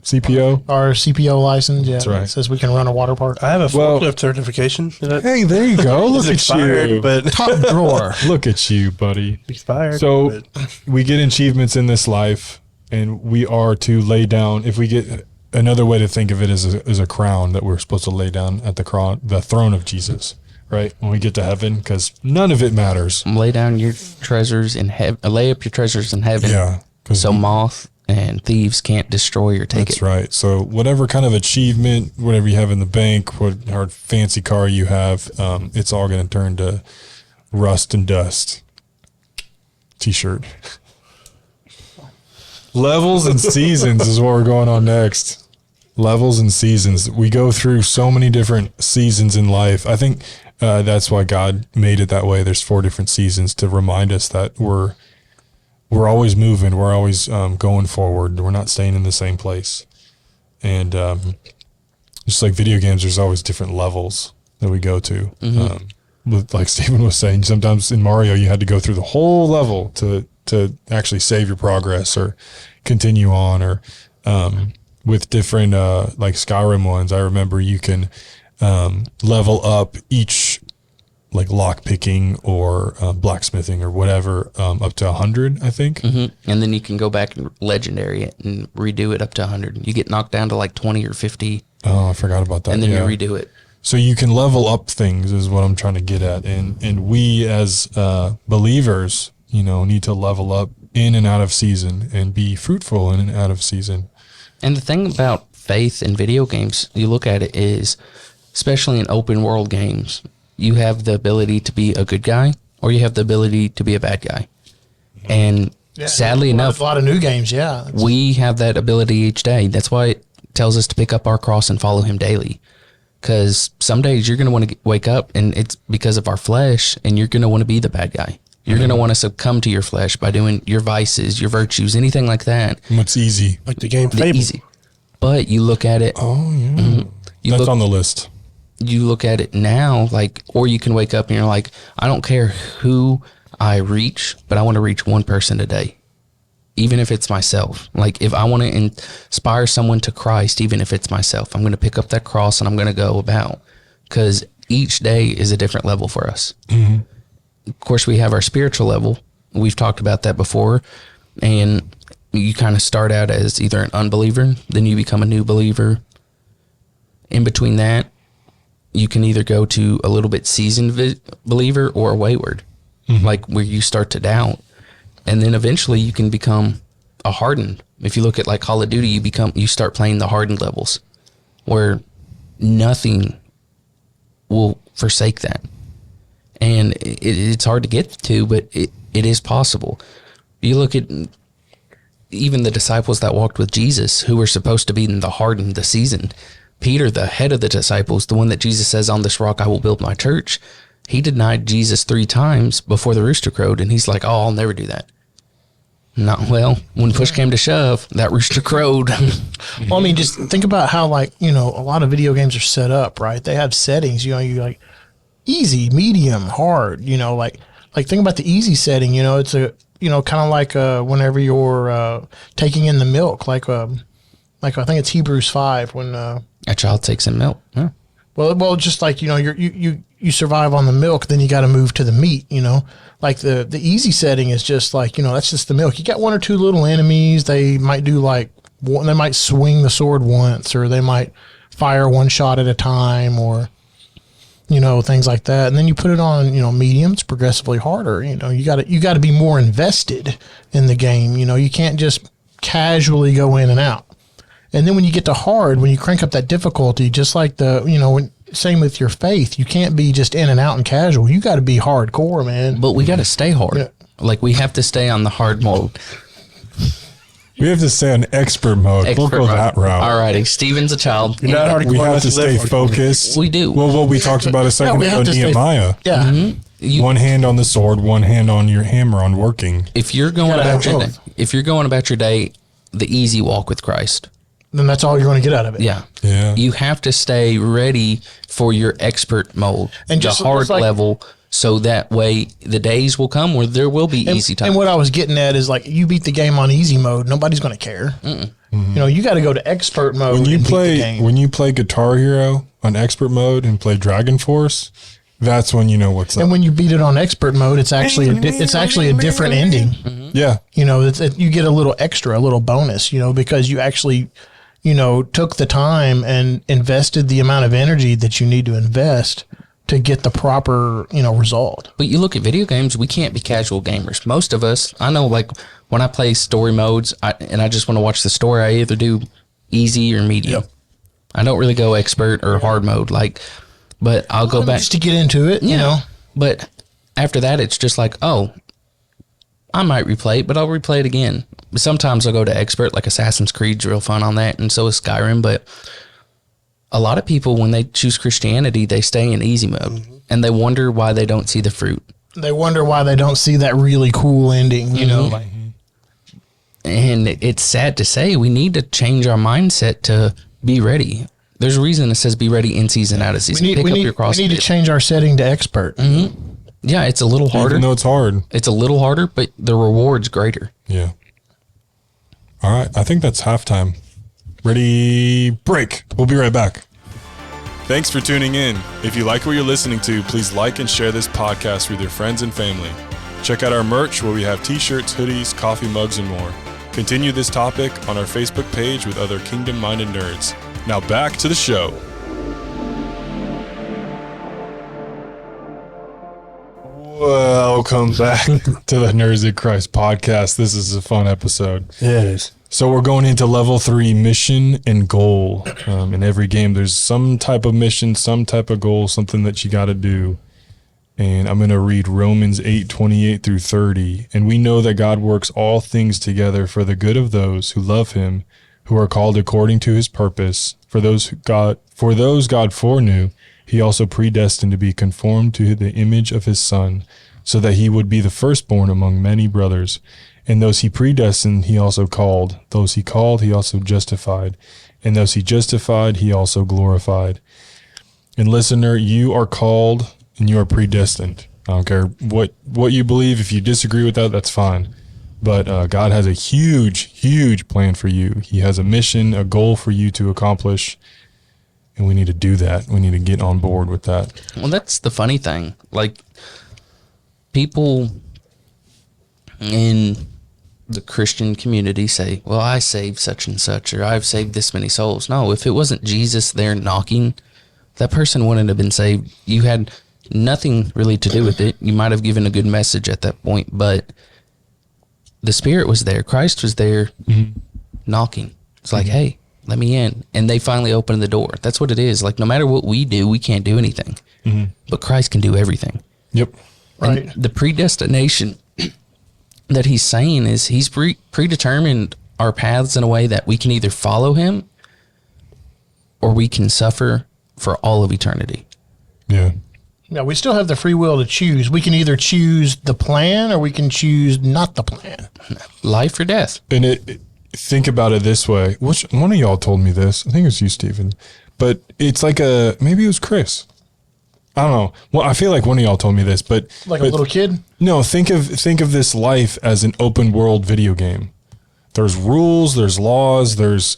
CPO. Our CPO license. Yeah, right. it says we can run a water park. I have a Well- forklift certification. Is that Hey, there you go. Look it's at expired, you. but Top drawer. Look at you, buddy. expired. So but we get achievements in this life, and we are to lay down. If we get another way to think of it is a crown that we're supposed to lay down at the throne of Jesus, right? When we get to heaven, because none of it matters. Lay down your treasures in heaven. Lay up your treasures in heaven. Yeah, because So moth and thieves can't destroy or take that's it. right. So whatever kind of achievement, whatever you have in the bank, what fancy car you have, it's all going to turn to rust and dust. T-shirt. Levels and seasons is what we're going on next. Levels and seasons. We go through so many different seasons in life. I think that's why God made it that way. There's 4 different seasons to remind us that we're always moving. We're always going forward. We're not staying in the same place. And just like video games, there's always different levels that we go to. Like Stephen was saying, sometimes in Mario, you had to go through the whole level to actually save your progress or continue on. Or with different like Skyrim ones, I remember you can level up each like lock picking or blacksmithing or whatever up to 100, I think. And then you can go back and legendary it and redo it up to 100. You get knocked down to like 20 or 50, Oh, I forgot about that. and then yeah. you redo it. So you can level up things is what I'm trying to get at. And we as believers, need to level up in and out of season and be fruitful in and out of season. And the thing about faith in video games, you look at it is, especially in open world games, you have the ability to be a good guy or you have the ability to be a bad guy. And sadly enough, a lot of new games. Yeah, we have that ability each day. That's why it tells us to pick up our cross and follow him daily. Because some days you're going to want to wake up and it's because of our flesh, and you're going to want to be the bad guy. You're going to want to succumb to your flesh by doing your vices, your virtues, anything like that. What's easy? like the game The Fable. easy. But you look at it, Oh, yeah. you That's look, on the list. you look at it now, like, or you can wake up and you're like, I don't care who I reach, but I want to reach one person today. even if it's myself. Like if I want to inspire someone to Christ, even if it's myself, I'm going to pick up that cross and I'm going to go about, because each day is a different level for us. Of course, we have our spiritual level. We've talked about that before. And you kind of start out as either an unbeliever, then you become a new believer. In between that, you can either go to a little bit seasoned believer or a wayward, like where you start to doubt. And then eventually you can become a hardened. If you look at like Call of Duty, you start playing the hardened levels where nothing will forsake that. And it's hard to get to, but it is possible. You look at even the disciples that walked with Jesus, who were supposed to be the hardened, the seasoned. Peter, the head of the disciples, the one that Jesus says, on this rock I will build my church. He denied Jesus 3 times before the rooster crowed, and he's like, oh, I'll never do that. Not well. When push came to shove, that rooster crowed. Well, I mean, just think about how, like, a lot of video games are set up, right? They have settings, you like easy, medium, hard, like think about the easy setting, it's a, kind of like whenever you're taking in the milk, like I think it's Hebrews 5 when A child takes in milk. Yeah. Well, just like, you survive on the milk, then you got to move to the meat, like the easy setting is just like, that's just the milk. You got 1 or 2 little enemies. They might do they might swing the sword once, or they might fire 1 shot at a time, or, things like that. And then you put it on, medium, it's progressively harder. You got to be more invested in the game. You can't just casually go in and out. And then when you get to hard, when you crank up that difficulty, just like same with your faith, you can't be just in and out and casual. You got to be hardcore, man. But we got to stay hard. Yeah. Like we have to stay on the hard mode. We have to stay on expert mode. We'll go that route. All righty. Steven's a child. We have to stay focused. We do. Well, what we talked about a second ago, Nehemiah. Yeah. Mm-hmm. 1 hand on the sword, 1 hand on your hammer on working. If you're going about your day, the easy walk with Christ, then that's all you're going to get out of it. Yeah. Yeah. You have to stay ready for your expert mode, and the hard level, so that way the days will come where there will be easy times. And what I was getting at is, like, you beat the game on easy mode, nobody's going to care. Mm-hmm. You got to go to expert mode. When you play Guitar Hero on expert mode and play Dragon Force, that's when you know what's up. And when you beat it on expert mode, it's actually a different ending. Mm-hmm. Yeah. You get a little extra, a little bonus, because you actually took the time and invested the amount of energy that you need to invest to get the proper, result. But you look at video games, we can't be casual gamers. Most of us, I know, like when I play story modes and I just want to watch the story, I either do easy or medium. Yep. I don't really go expert or hard mode, but I'll go back just to get into it, But after that, it's just like, oh, I might replay it, but I'll replay it again. Sometimes I'll go to expert, like Assassin's Creed's real fun on that, and so is Skyrim. But a lot of people, when they choose Christianity, they stay in easy mode, and they wonder why they don't see the fruit. They wonder why they don't see that really cool ending, And it's sad to say, we need to change our mindset to be ready. There's a reason it says be ready in season, out of season. We need to change our setting to expert. Mm-hmm. Yeah, it's a little harder. Even though it's hard. It's a little harder, but the reward's greater. Yeah. All right. I think that's halftime. Ready, break. We'll be right back. Thanks for tuning in. If you like what you're listening to, please like and share this podcast with your friends and family. Check out our merch where we have t-shirts, hoodies, coffee mugs, and more. Continue this topic on our Facebook page with other kingdom-minded nerds. Now back to the show. Welcome back to the Nerds in Christ podcast. This is a fun episode. Yeah, it is. So we're going into level 3, mission and goal. In every game, there's some type of mission, some type of goal, something that you got to do. And I'm going to read Romans 8:28 through 30. And we know that God works all things together for the good of those who love him, who are called according to his purpose. For those God foreknew, he also predestined to be conformed to the image of his Son, so that he would be the firstborn among many brothers. And those he predestined, he also called. Those he called, he also justified. And those he justified, he also glorified. And listener, you are called and you are predestined. I don't care what you believe. If you disagree with that, that's fine. But God has a huge, huge plan for you. He has a mission, a goal for you to accomplish. And we need to do that. We need to get on board with that. Well, that's the funny thing. Like, people in the Christian community say, well, I saved such and such, or I've saved this many souls. No, if it wasn't Jesus there knocking, that person wouldn't have been saved. You had nothing really to do with it. You might have given a good message at that point, but the Spirit was there. Christ was there knocking. It's like, hey, let me in. And they finally opened the door. That's what it is. Like, no matter what we do, we can't do anything. But Christ can do everything. Yep. Right. And the predestination that he's saying is he's predetermined our paths in a way that we can either follow him or we can suffer for all of eternity. Yeah. Yeah, we still have the free will to choose. We can either choose the plan or we can choose not the plan. Life or death. And think about it this way. Which one of y'all told me this? I think it was you, Stephen. But it's like maybe it was Chris. I don't know. Well, I feel like one of y'all told me this, but Like a little kid? no, think of this life as an open world video game. There's rules, there's laws, there's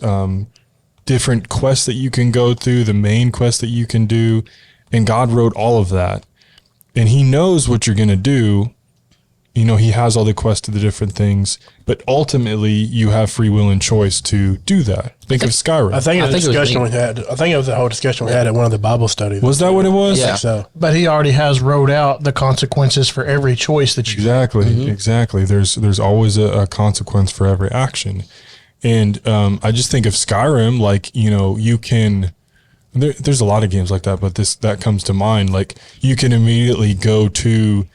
different quests that you can go through, the main quest that you can do, and God wrote all of that. And he knows what you're going to do. You know, he has all the quests to the different things, but ultimately you have free will and choice to do that. Think of Skyrim. I think it was I think it was discussion me. we had. I think it was the whole discussion we had at one of the Bible studies. Was that what it was? Yeah. So But he already has wrote out the consequences for every choice that you Exactly, exactly. There's always a consequence for every action. And I just think of Skyrim, like, you know, you can... there's a lot of games like that, but that comes to mind. Like, you can immediately go to...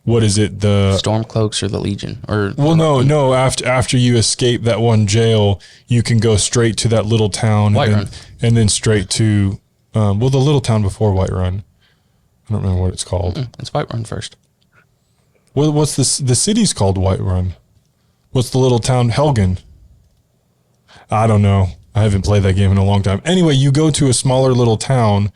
What is it? The Stormcloaks or the Legion? Or well, no. After you escape that one jail, you can go straight to that little town, and then straight to the little town before Whiterun. I don't remember what it's called. It's Whiterun first. What's the city's called? Whiterun. What's the little town? Helgen. I don't know. I haven't played that game in a long time. Anyway, you go to a smaller little town.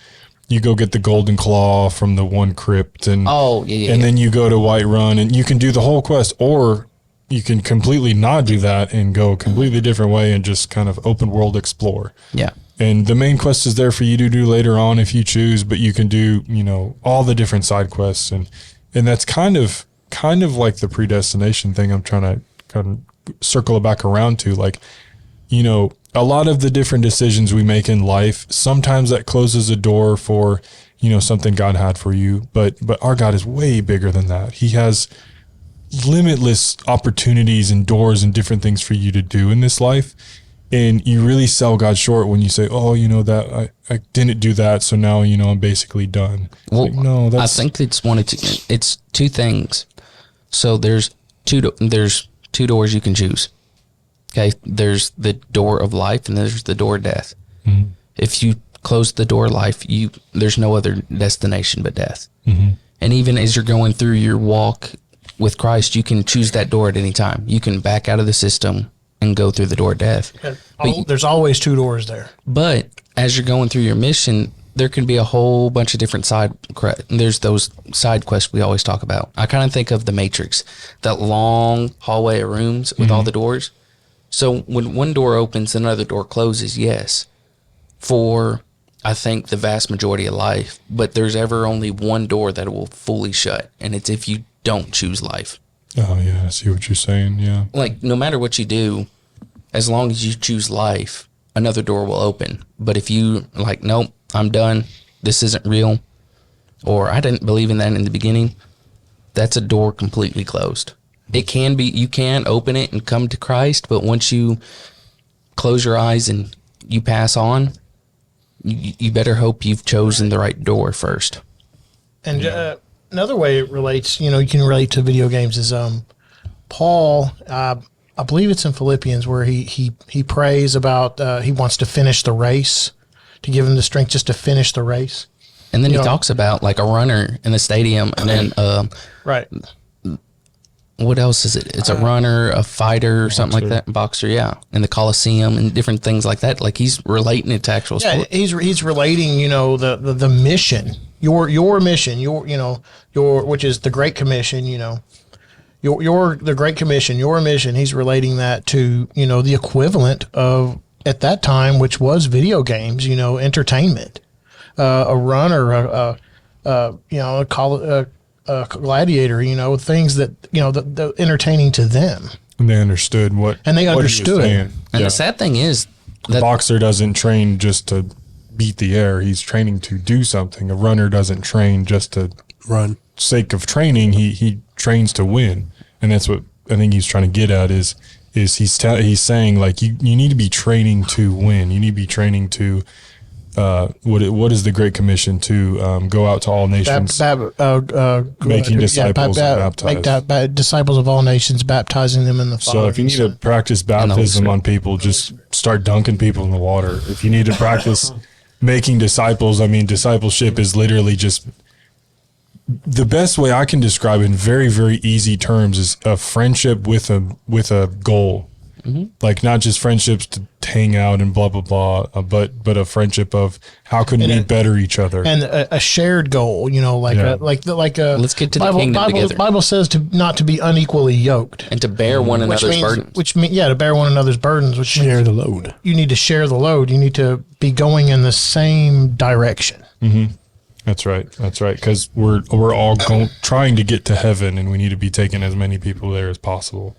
You go get the golden claw from the one crypt, and then you go to Whiterun, and you can do the whole quest, or you can completely not do that and go a completely different way and just kind of open world explore. Yeah. And the main quest is there for you to do later on if you choose, but you can do, you know, all the different side quests, and that's kind of like the predestination thing I'm trying to kind of circle it back around to. Like, you know, a lot of the different decisions we make in life, sometimes that closes a door for, you know, something God had for you. But our God is way bigger than that. He has limitless opportunities and doors and different things for you to do in this life. And you really sell God short when you say, oh, you know, that I didn't do that, so now, you know, I'm basically done. Well, like, no, I think it's two things. So there's two doors you can choose. Okay, there's the door of life and there's the door of death. Mm-hmm. If you close the door of life, there's no other destination but death. Mm-hmm. And even as you're going through your walk with Christ, you can choose that door at any time. You can back out of the system and go through the door of death. there's always two doors there. But as you're going through your mission, there can be a whole bunch of different there's those side quests we always talk about. I kind of think of the Matrix, that long hallway of rooms with all the doors. So when one door opens, another door closes, yes, for, I think, the vast majority of life. But there's ever only one door that will fully shut, and it's if you don't choose life. Oh, yeah, I see what you're saying, yeah. Like, no matter what you do, as long as you choose life, another door will open. But if you, like, nope, I'm done, this isn't real, or I didn't believe in that in the beginning, that's a door completely closed. It can be, you can open it and come to Christ, but once you close your eyes and you pass on, you better hope you've chosen the right door first. And another way it relates, you know, you can relate to video games is Paul, I believe it's in Philippians, where he prays about he wants to finish the race, to give him the strength just to finish the race. And then he talks about like a runner in the stadium, and then right. What else is it? It's a runner, a fighter, or something like that. Boxer, yeah. In the Coliseum and different things like that. Like, he's relating it to actual sport. Yeah, he's relating, you know, the mission, your mission, your which is the Great Commission, you know, your the Great Commission, your mission. He's relating that to the equivalent of at that time, which was video games. Entertainment. A runner, a gladiator. Things that the entertaining to them. And they understood what And they what he was understood. saying. And the sad thing is A that boxer doesn't train just to beat the air. He's training to do something. A runner doesn't train just to Run. sake of training. He trains to win, and that's what I think he's trying to get at. Is he's saying like you need to be training to win. You need to be training to what is the Great Commission to go out to all nations, making disciples and baptize. Disciples of all nations, baptizing them in the Father. So if you need to practice baptism on people, just start dunking people in the water. If you need to practice making disciples, I mean, discipleship is literally just the best way I can describe it in very, very easy terms is a friendship with a goal. Mm-hmm. Like not just friendships to hang out and blah, blah, blah, but a friendship of how can we better each other. And a shared goal, like a let's get to the Bible, kingdom Bible, together. Bible says not to be unequally yoked. and to bear one another's burdens. Which means, to bear one another's burdens, which Share means the load. you need to share the load. You need to be going in the same direction. Mm-hmm. That's right. Because we're all trying to get to heaven, and we need to be taking as many people there as possible.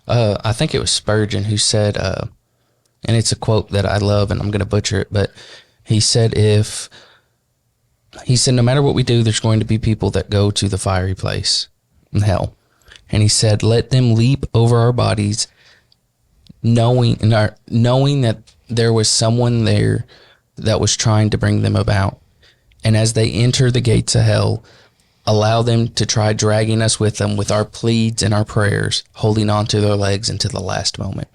I think it was Spurgeon who said, and it's a quote that I love, and I'm going to butcher it, but he said, no matter what we do, there's going to be people that go to the fiery place in hell. And he said, let them leap over our bodies, knowing that there was someone there that was trying to bring them about. And as they enter the gates of hell, allow them to try dragging us with them with our pleads and our prayers, holding on to their legs until the last moment.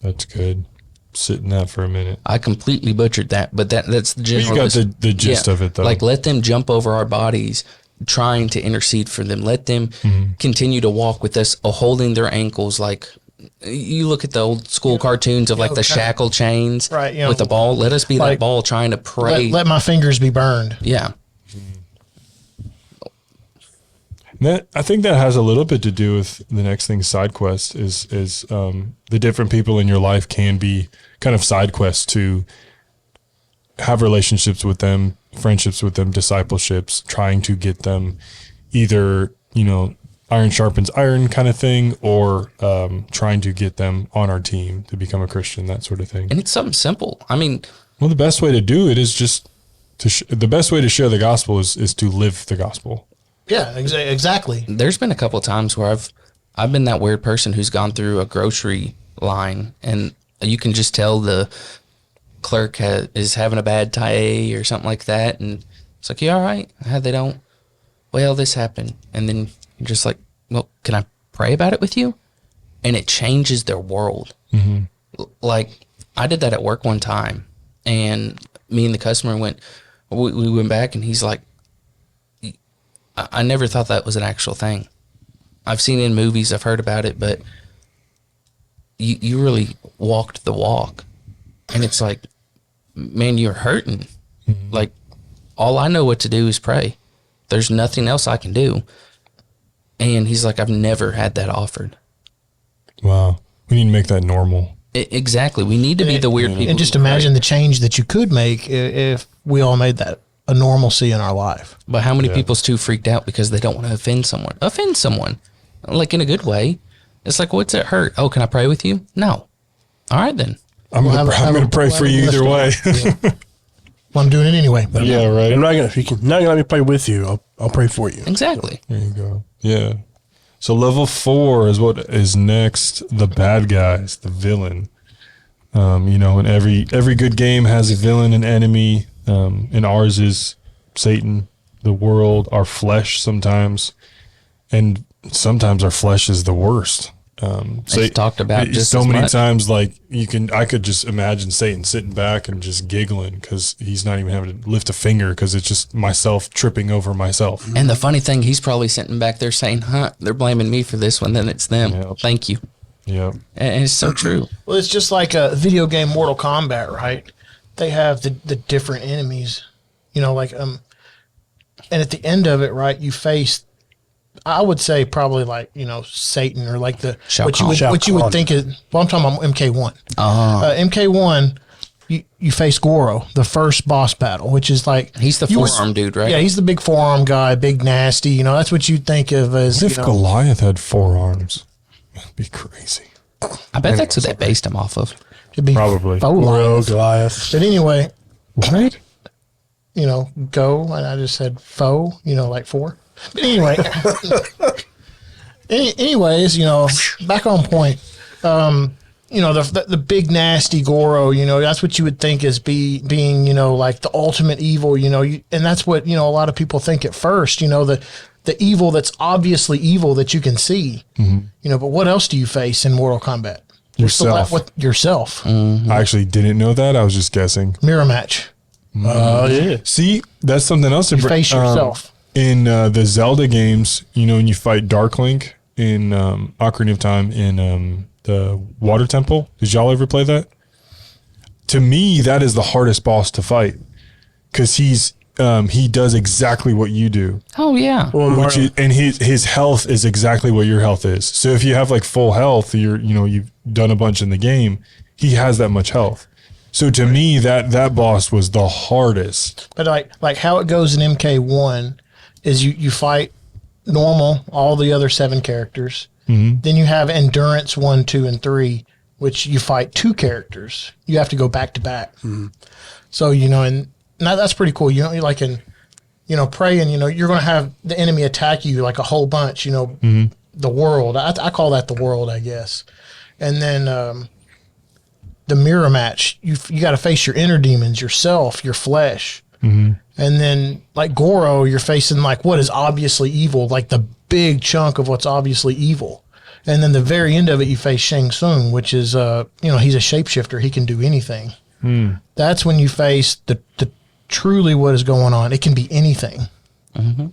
That's good. Sit in that for a minute. I completely butchered that, but that's the general. You got the gist of it, though. Like, let them jump over our bodies, trying to intercede for them. Let them continue to walk with us, holding their ankles. Like, you look at the old school cartoons of like the shackle chains with the ball. Let us be that ball trying to pray. Let my fingers be burned. Yeah. I think that has a little bit to do with the next thing, side quest, is the different people in your life can be kind of side quests to have relationships with them, friendships with them, discipleships, trying to get them either, iron sharpens iron kind of thing, or trying to get them on our team to become a Christian, that sort of thing. And it's something simple. I mean, well, the best way to do it is just the best way to share the gospel is to live the gospel. Yeah, exactly. There's been a couple of times where I've been that weird person who's gone through a grocery line, and you can just tell the clerk is having a bad day or something like that, and it's like, you all right? They don't. Well, this happened, and then you're just like, well, can I pray about it with you? And it changes their world. Mm-hmm. Like, I did that at work one time, and me and the customer we went back, and he's like, I never thought that was an actual thing. I've seen it in movies, I've heard about it, but you really walked the walk. And it's like, man, you're hurting. Mm-hmm. Like, all I know what to do is pray. There's nothing else I can do. And he's like, I've never had that offered. Wow. We need to make that normal. Exactly. We need to be the weird people. And just imagine the change that you could make if we all made that a normalcy in our life. But how many people's too freaked out because they don't want to offend someone? Offend someone, like in a good way. It's like, what's it hurt? Oh, can I pray with you? No. All right, then. I'm going to pray for you either way. Well, I'm doing it anyway. But yeah, right. I'm not gonna. If you can not gonna let me pray with you, I'll pray for you. Exactly. There you go. Yeah. So level 4 is what is next. The bad guys, the villain. And every good game has a villain, an enemy. And ours is Satan, the world, our flesh sometimes, and sometimes our flesh is the worst. It's talked about just so as many much. times. Like I could just imagine Satan sitting back and just giggling because he's not even having to lift a finger because it's just myself tripping over myself. And the funny thing, he's probably sitting back there saying, they're blaming me for this one, then it's them. Yep. Thank you. Yeah. And it's so true. Well, it's just like a video game Mortal Kombat, right? They have the different enemies, and at the end of it, right, you face I would say probably like, Satan, or like the Shao what you Kahn. would Shao what you would Kahn. think is. Well, I'm talking about MK1. MK1, you face Goro, the first boss battle, which is like He's the forearm dude, right? Yeah, he's the big forearm guy, big nasty. That's what you'd think of as. What if Goliath had 4 arms? That'd be crazy. I bet that's what they based him off of. It'd be Probably. Goliath. Goliath. But anyway, What? go, and I just said foe, like 4. But anyway, anyways, back on point. The big nasty Goro, that's what you would think as being, like the ultimate evil, and that's what, a lot of people think at first, the evil that's obviously evil that you can see, but what else do you face in Mortal Kombat? Yourself. Yourself. I actually didn't know that. I was just guessing. Mirror match. Oh, yeah. See, that's something else. You face yourself. In the Zelda games, when you fight Dark Link in Ocarina of Time in the Water Temple. Did y'all ever play that? To me, that is the hardest boss to fight because he does exactly what you do. Oh yeah. Well, And his health is exactly what your health is. So if you have like full health, you've done a bunch in the game. He has that much health. So to me, that boss was the hardest. But like how it goes in MK1 is you fight normal, all the other 7 characters. Mm-hmm. Then you have endurance 1, 2, and 3, which you fight 2 characters. You have to go back to back. Mm-hmm. So and that's pretty cool. Like in praying, you're going to have the enemy attack you like a whole bunch. The world. I call that the world, I guess. And then the mirror match. You got to face your inner demons, yourself, your flesh. Mm-hmm. And then like Goro, you're facing like what is obviously evil, like the big chunk of what's obviously evil. And then the very end of it, you face Shang Tsung, which is, he's a shapeshifter. He can do anything. Mm. That's when you face the truly what is going on. It can be anything. Mm-hmm.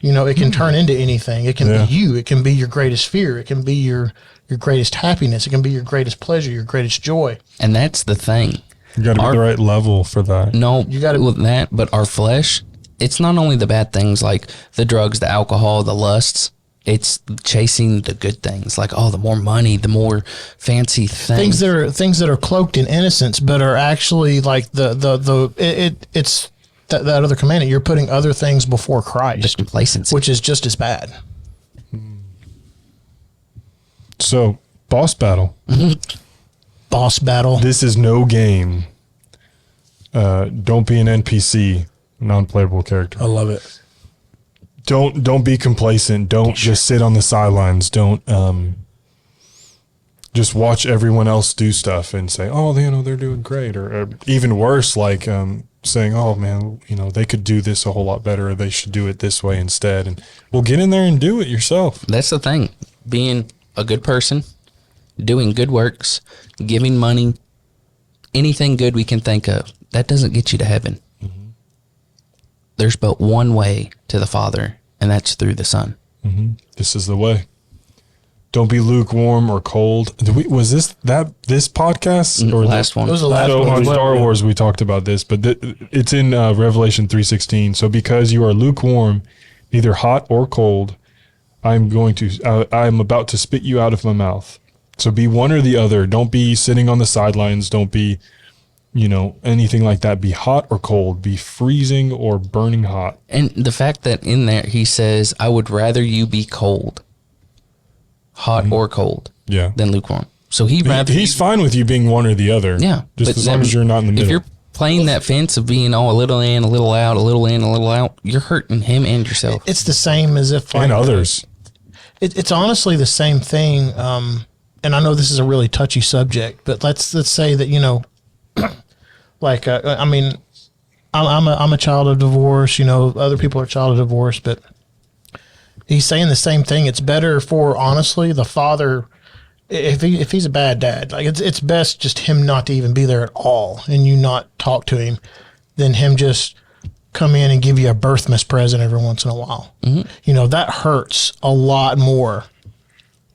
It can turn into anything. It can be you. It can be your greatest fear. It can be your greatest happiness. It can be your greatest pleasure, your greatest joy. And that's the thing. You got to be the right level for that. No, you got to with that. But our flesh, it's not only the bad things like the drugs, the alcohol, the lusts. It's chasing the good things, like the more money, the more fancy things. Things that are cloaked in innocence, but are actually like it's that other commandment. You're putting other things before Christ, the complacency, which is just as bad. So, boss battle. Boss battle. This is no game. Don't be an NPC, non-playable character. I love it. Don't be complacent. Don't just sit on the sidelines. Don't just watch everyone else do stuff and say, "Oh, they're doing great," or even worse, like saying, "Oh man, they could do this a whole lot better, or they should do it this way instead." And get in there and do it yourself. That's the thing. Being a good person, doing good works, giving money, anything good we can think of, that doesn't get you to heaven. There's but one way to the Father, and that's through the Son. Mm-hmm. This is the way. Don't be lukewarm or cold. Was this podcast or last one? It was the last one. On Star Wars, we talked about this, but it's in Revelation 3:16. So because you are lukewarm, neither hot or cold, I'm about to spit you out of my mouth. So be one or the other. Don't be sitting on the sidelines. Don't be anything like that. Be hot or cold. Be freezing or burning hot. And the fact that in there he says, I would rather you be cold, hot or cold, than lukewarm. So he's fine with you being one or the other. Yeah. Just as long as you're not in the middle. If you're playing that fence of being a little in, a little out, a little in, a little out, you're hurting him and yourself. It's the same as if and others. It's honestly the same thing. And I know this is a really touchy subject, but let's say that, like, I mean, I'm a child of divorce, other people are child of divorce, but he's saying the same thing. It's better for, honestly, the father, if he's a bad dad, like it's best just him not to even be there at all and you not talk to him than him just come in and give you a birthmas present every once in a while. Mm-hmm. That hurts a lot more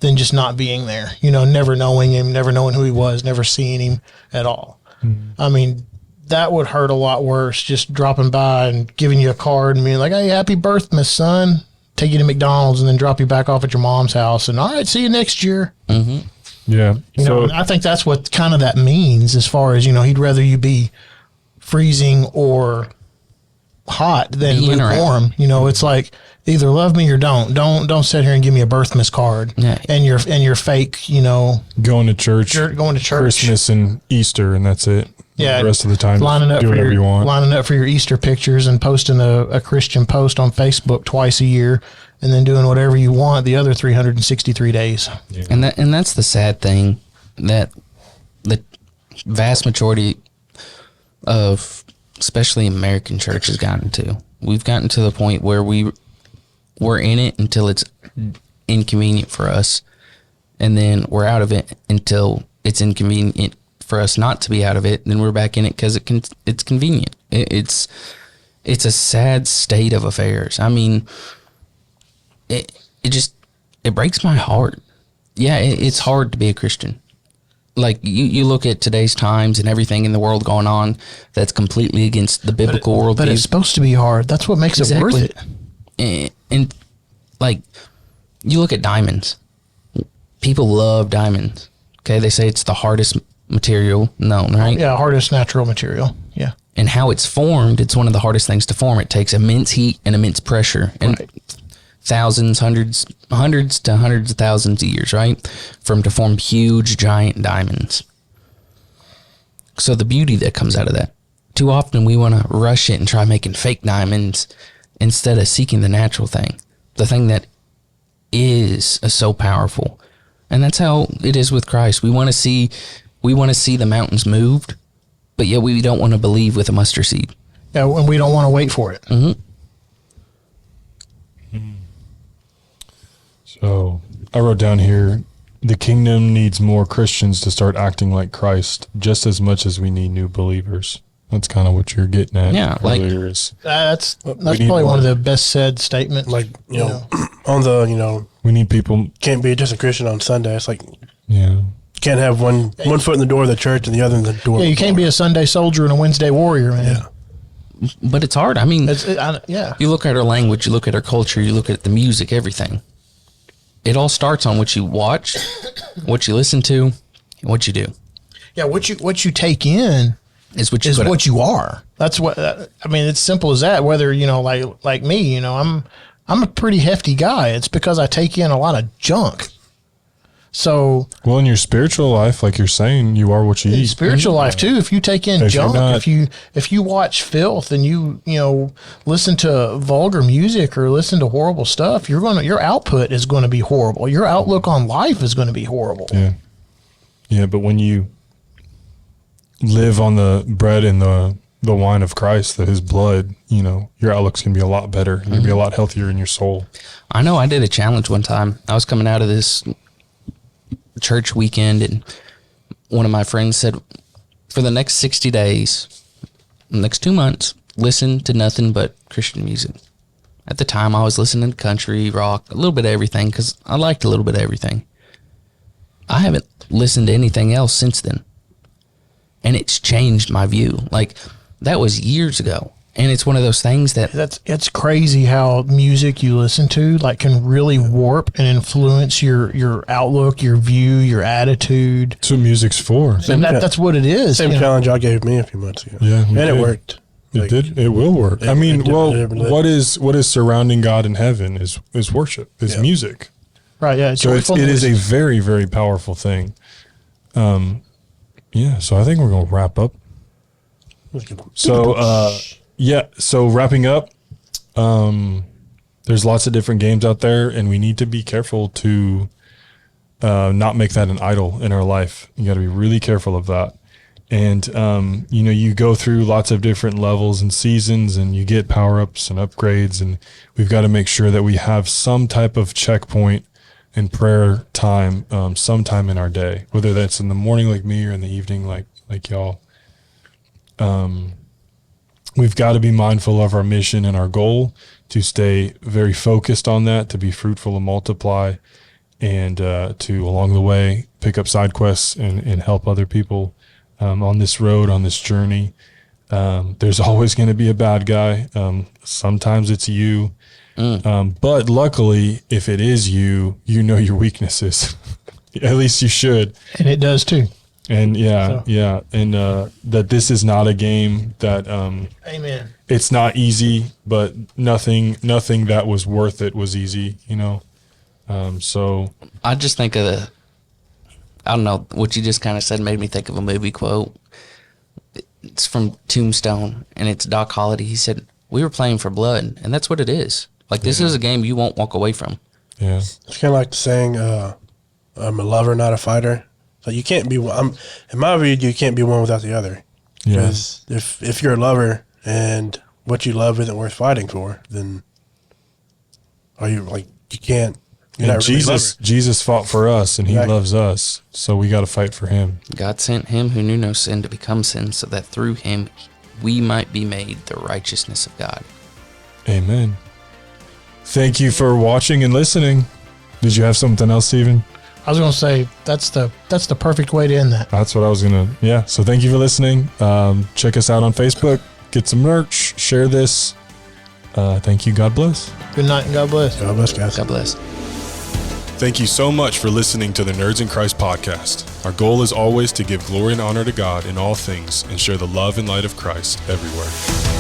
than just not being there, never knowing him, never knowing who he was, never seeing him at all. Mm-hmm. I mean, that would hurt a lot worse, just dropping by and giving you a card and being like, hey, happy birthmas, son. take you to McDonald's and then drop you back off at your mom's house. And all right, see you next year. Mm-hmm. Yeah. You know, and I think that's what kind of that means as far as, you know, he'd rather you be freezing or hot than Be in or out. lukewarm. You know, it's like either love me or don't. Don't sit here and give me a birthmas card Yeah. and your fake, you know, Going to church, going to church. Christmas and Easter, and that's it. Yeah, The rest of the time, lining up do for whatever you want. lining up for your Easter pictures and posting a Christian post on Facebook twice a year, and then doing whatever you want the other 363 days. And that's the sad thing, that the vast majority of especially American church has gotten to. We've gotten to the point where we're in it until it's inconvenient for us, and then we're out of it until it's inconvenient for us not to be out of it. Then we're back in it because it's convenient. It's a sad state of affairs. I mean, it breaks my heart. Yeah, it's hard to be a Christian. Like you look at today's times and everything in the world going on that's completely against the biblical worldview. But it's supposed to be hard. That's what makes it worth it. And like, you look at diamonds. People love diamonds. Okay, they say it's the hardest material known, right? Yeah, hardest natural material. Yeah. And how it's formed, it's one of the hardest things to form. It takes immense heat and immense pressure, and thousands, hundreds to hundreds of thousands of years, right, to form huge, giant diamonds. So the beauty that comes out of that, too often we want to rush it and try making fake diamonds instead of seeking the natural thing, the thing that is so powerful. And that's how it is with Christ. We want to see the mountains moved, but yet we don't want to believe with a mustard seed. Yeah, and we don't want to wait for it. Mm-hmm. So I wrote down here, the kingdom needs more Christians to start acting like Christ just as much as we need new believers. That's kind of what you're getting at. Yeah, like- earlier is That's need probably one more. of the best said statements. Like, you know, on the, you know, we need people. can't be just a Christian on Sunday. It's like, Yeah. can't have one foot in the door of the church and the other in the door. Yeah, you can't be a Sunday soldier and a Wednesday warrior, man. Yeah. But it's hard. I mean, Yeah. you look at our language, you look at our culture, you look at the music, everything. It all starts on what you watch, what you listen to, and what you do. Yeah, what you take in Is what you is put out. what you are. That's what I mean. It's simple as that. Whether you know, like me, you know, I'm a pretty hefty guy. It's because I take in a lot of junk. So Well, in your spiritual life, like you're saying, you are what you eat. spiritual life too. If you take in If you're junk, not- if you watch filth and you know listen to vulgar music or listen to horrible stuff, your output is going to be horrible. Your outlook on life is going to be horrible. Yeah. Yeah, but when you live on the bread and the wine of Christ, his blood, you know, your outlook's going to be a lot better. You're going to be a lot healthier in your soul. I know I did a challenge one time. I was coming out of this church weekend, and one of my friends said, for the next 60 days, next 2 months, listen to nothing but Christian music. At the time, I was listening to country, rock, a little bit of everything, because I liked a little bit of everything. I haven't listened to anything else since then. And it's changed my view. Like, that was years ago. And it's one of those things that It's crazy how music you listen to like can really warp and influence your outlook, your view, your attitude. That's what music's for. And that's what it is. Same you know. challenge y'all gave me a few months ago. Yeah, we and it did. worked. It Like, did. It will work. I it mean, did- well, it did. what is surrounding God in heaven is worship, is Yeah. music. Right, yeah. So it is a very, very powerful thing. Yeah. So I think we're gonna wrap up. So so wrapping up, there's lots of different games out there, and we need to be careful to not make that an idol in our life. You got to be really careful of that. And you know, you go through lots of different levels and seasons, and you get power ups and upgrades, and we've got to make sure that we have some type of checkpoint and prayer time sometime in our day, whether that's in the morning like me or in the evening like y'all. We've got to be mindful of our mission and our goal, to stay very focused on that, to be fruitful and multiply, and to along the way pick up side quests and help other people on this road, on this journey. There's always going to be a bad guy. Sometimes it's you. But luckily, if it is you, you know your weaknesses. At least you should. And it does too. And and that this is not a game that Amen. it's not easy, but nothing that was worth it was easy, you know. So I just think of I don't know, what you just kind of said made me think of a movie quote. It's from Tombstone, and it's Doc Holliday. He said, "We were playing for blood," and that's what it is. Like, this is a game you won't walk away from. yeah, It's kind of like the saying, "I'm a lover, not a fighter." So you can't be. In my view, you can't be one without the other. yeah, Because if you're a lover and what you love isn't worth fighting for, then are you like you can't? You're and not really a lover. Jesus fought for us, and He Right. loves us, so we got to fight for Him. God sent him who knew no sin to become sin, so that through him we might be made the righteousness of God. Amen. Thank you for watching and listening. Did you have something else, Stephen? I was going to say that's the perfect way to end that. That's what I was gonna. Yeah. So thank you for listening. Check us out on Facebook. Get some merch. Share this. Thank you. God bless. Good night and God bless. God bless, guys. God bless. Thank you so much for listening to the Nerds in Christ podcast. Our goal is always to give glory and honor to God in all things and share the love and light of Christ everywhere.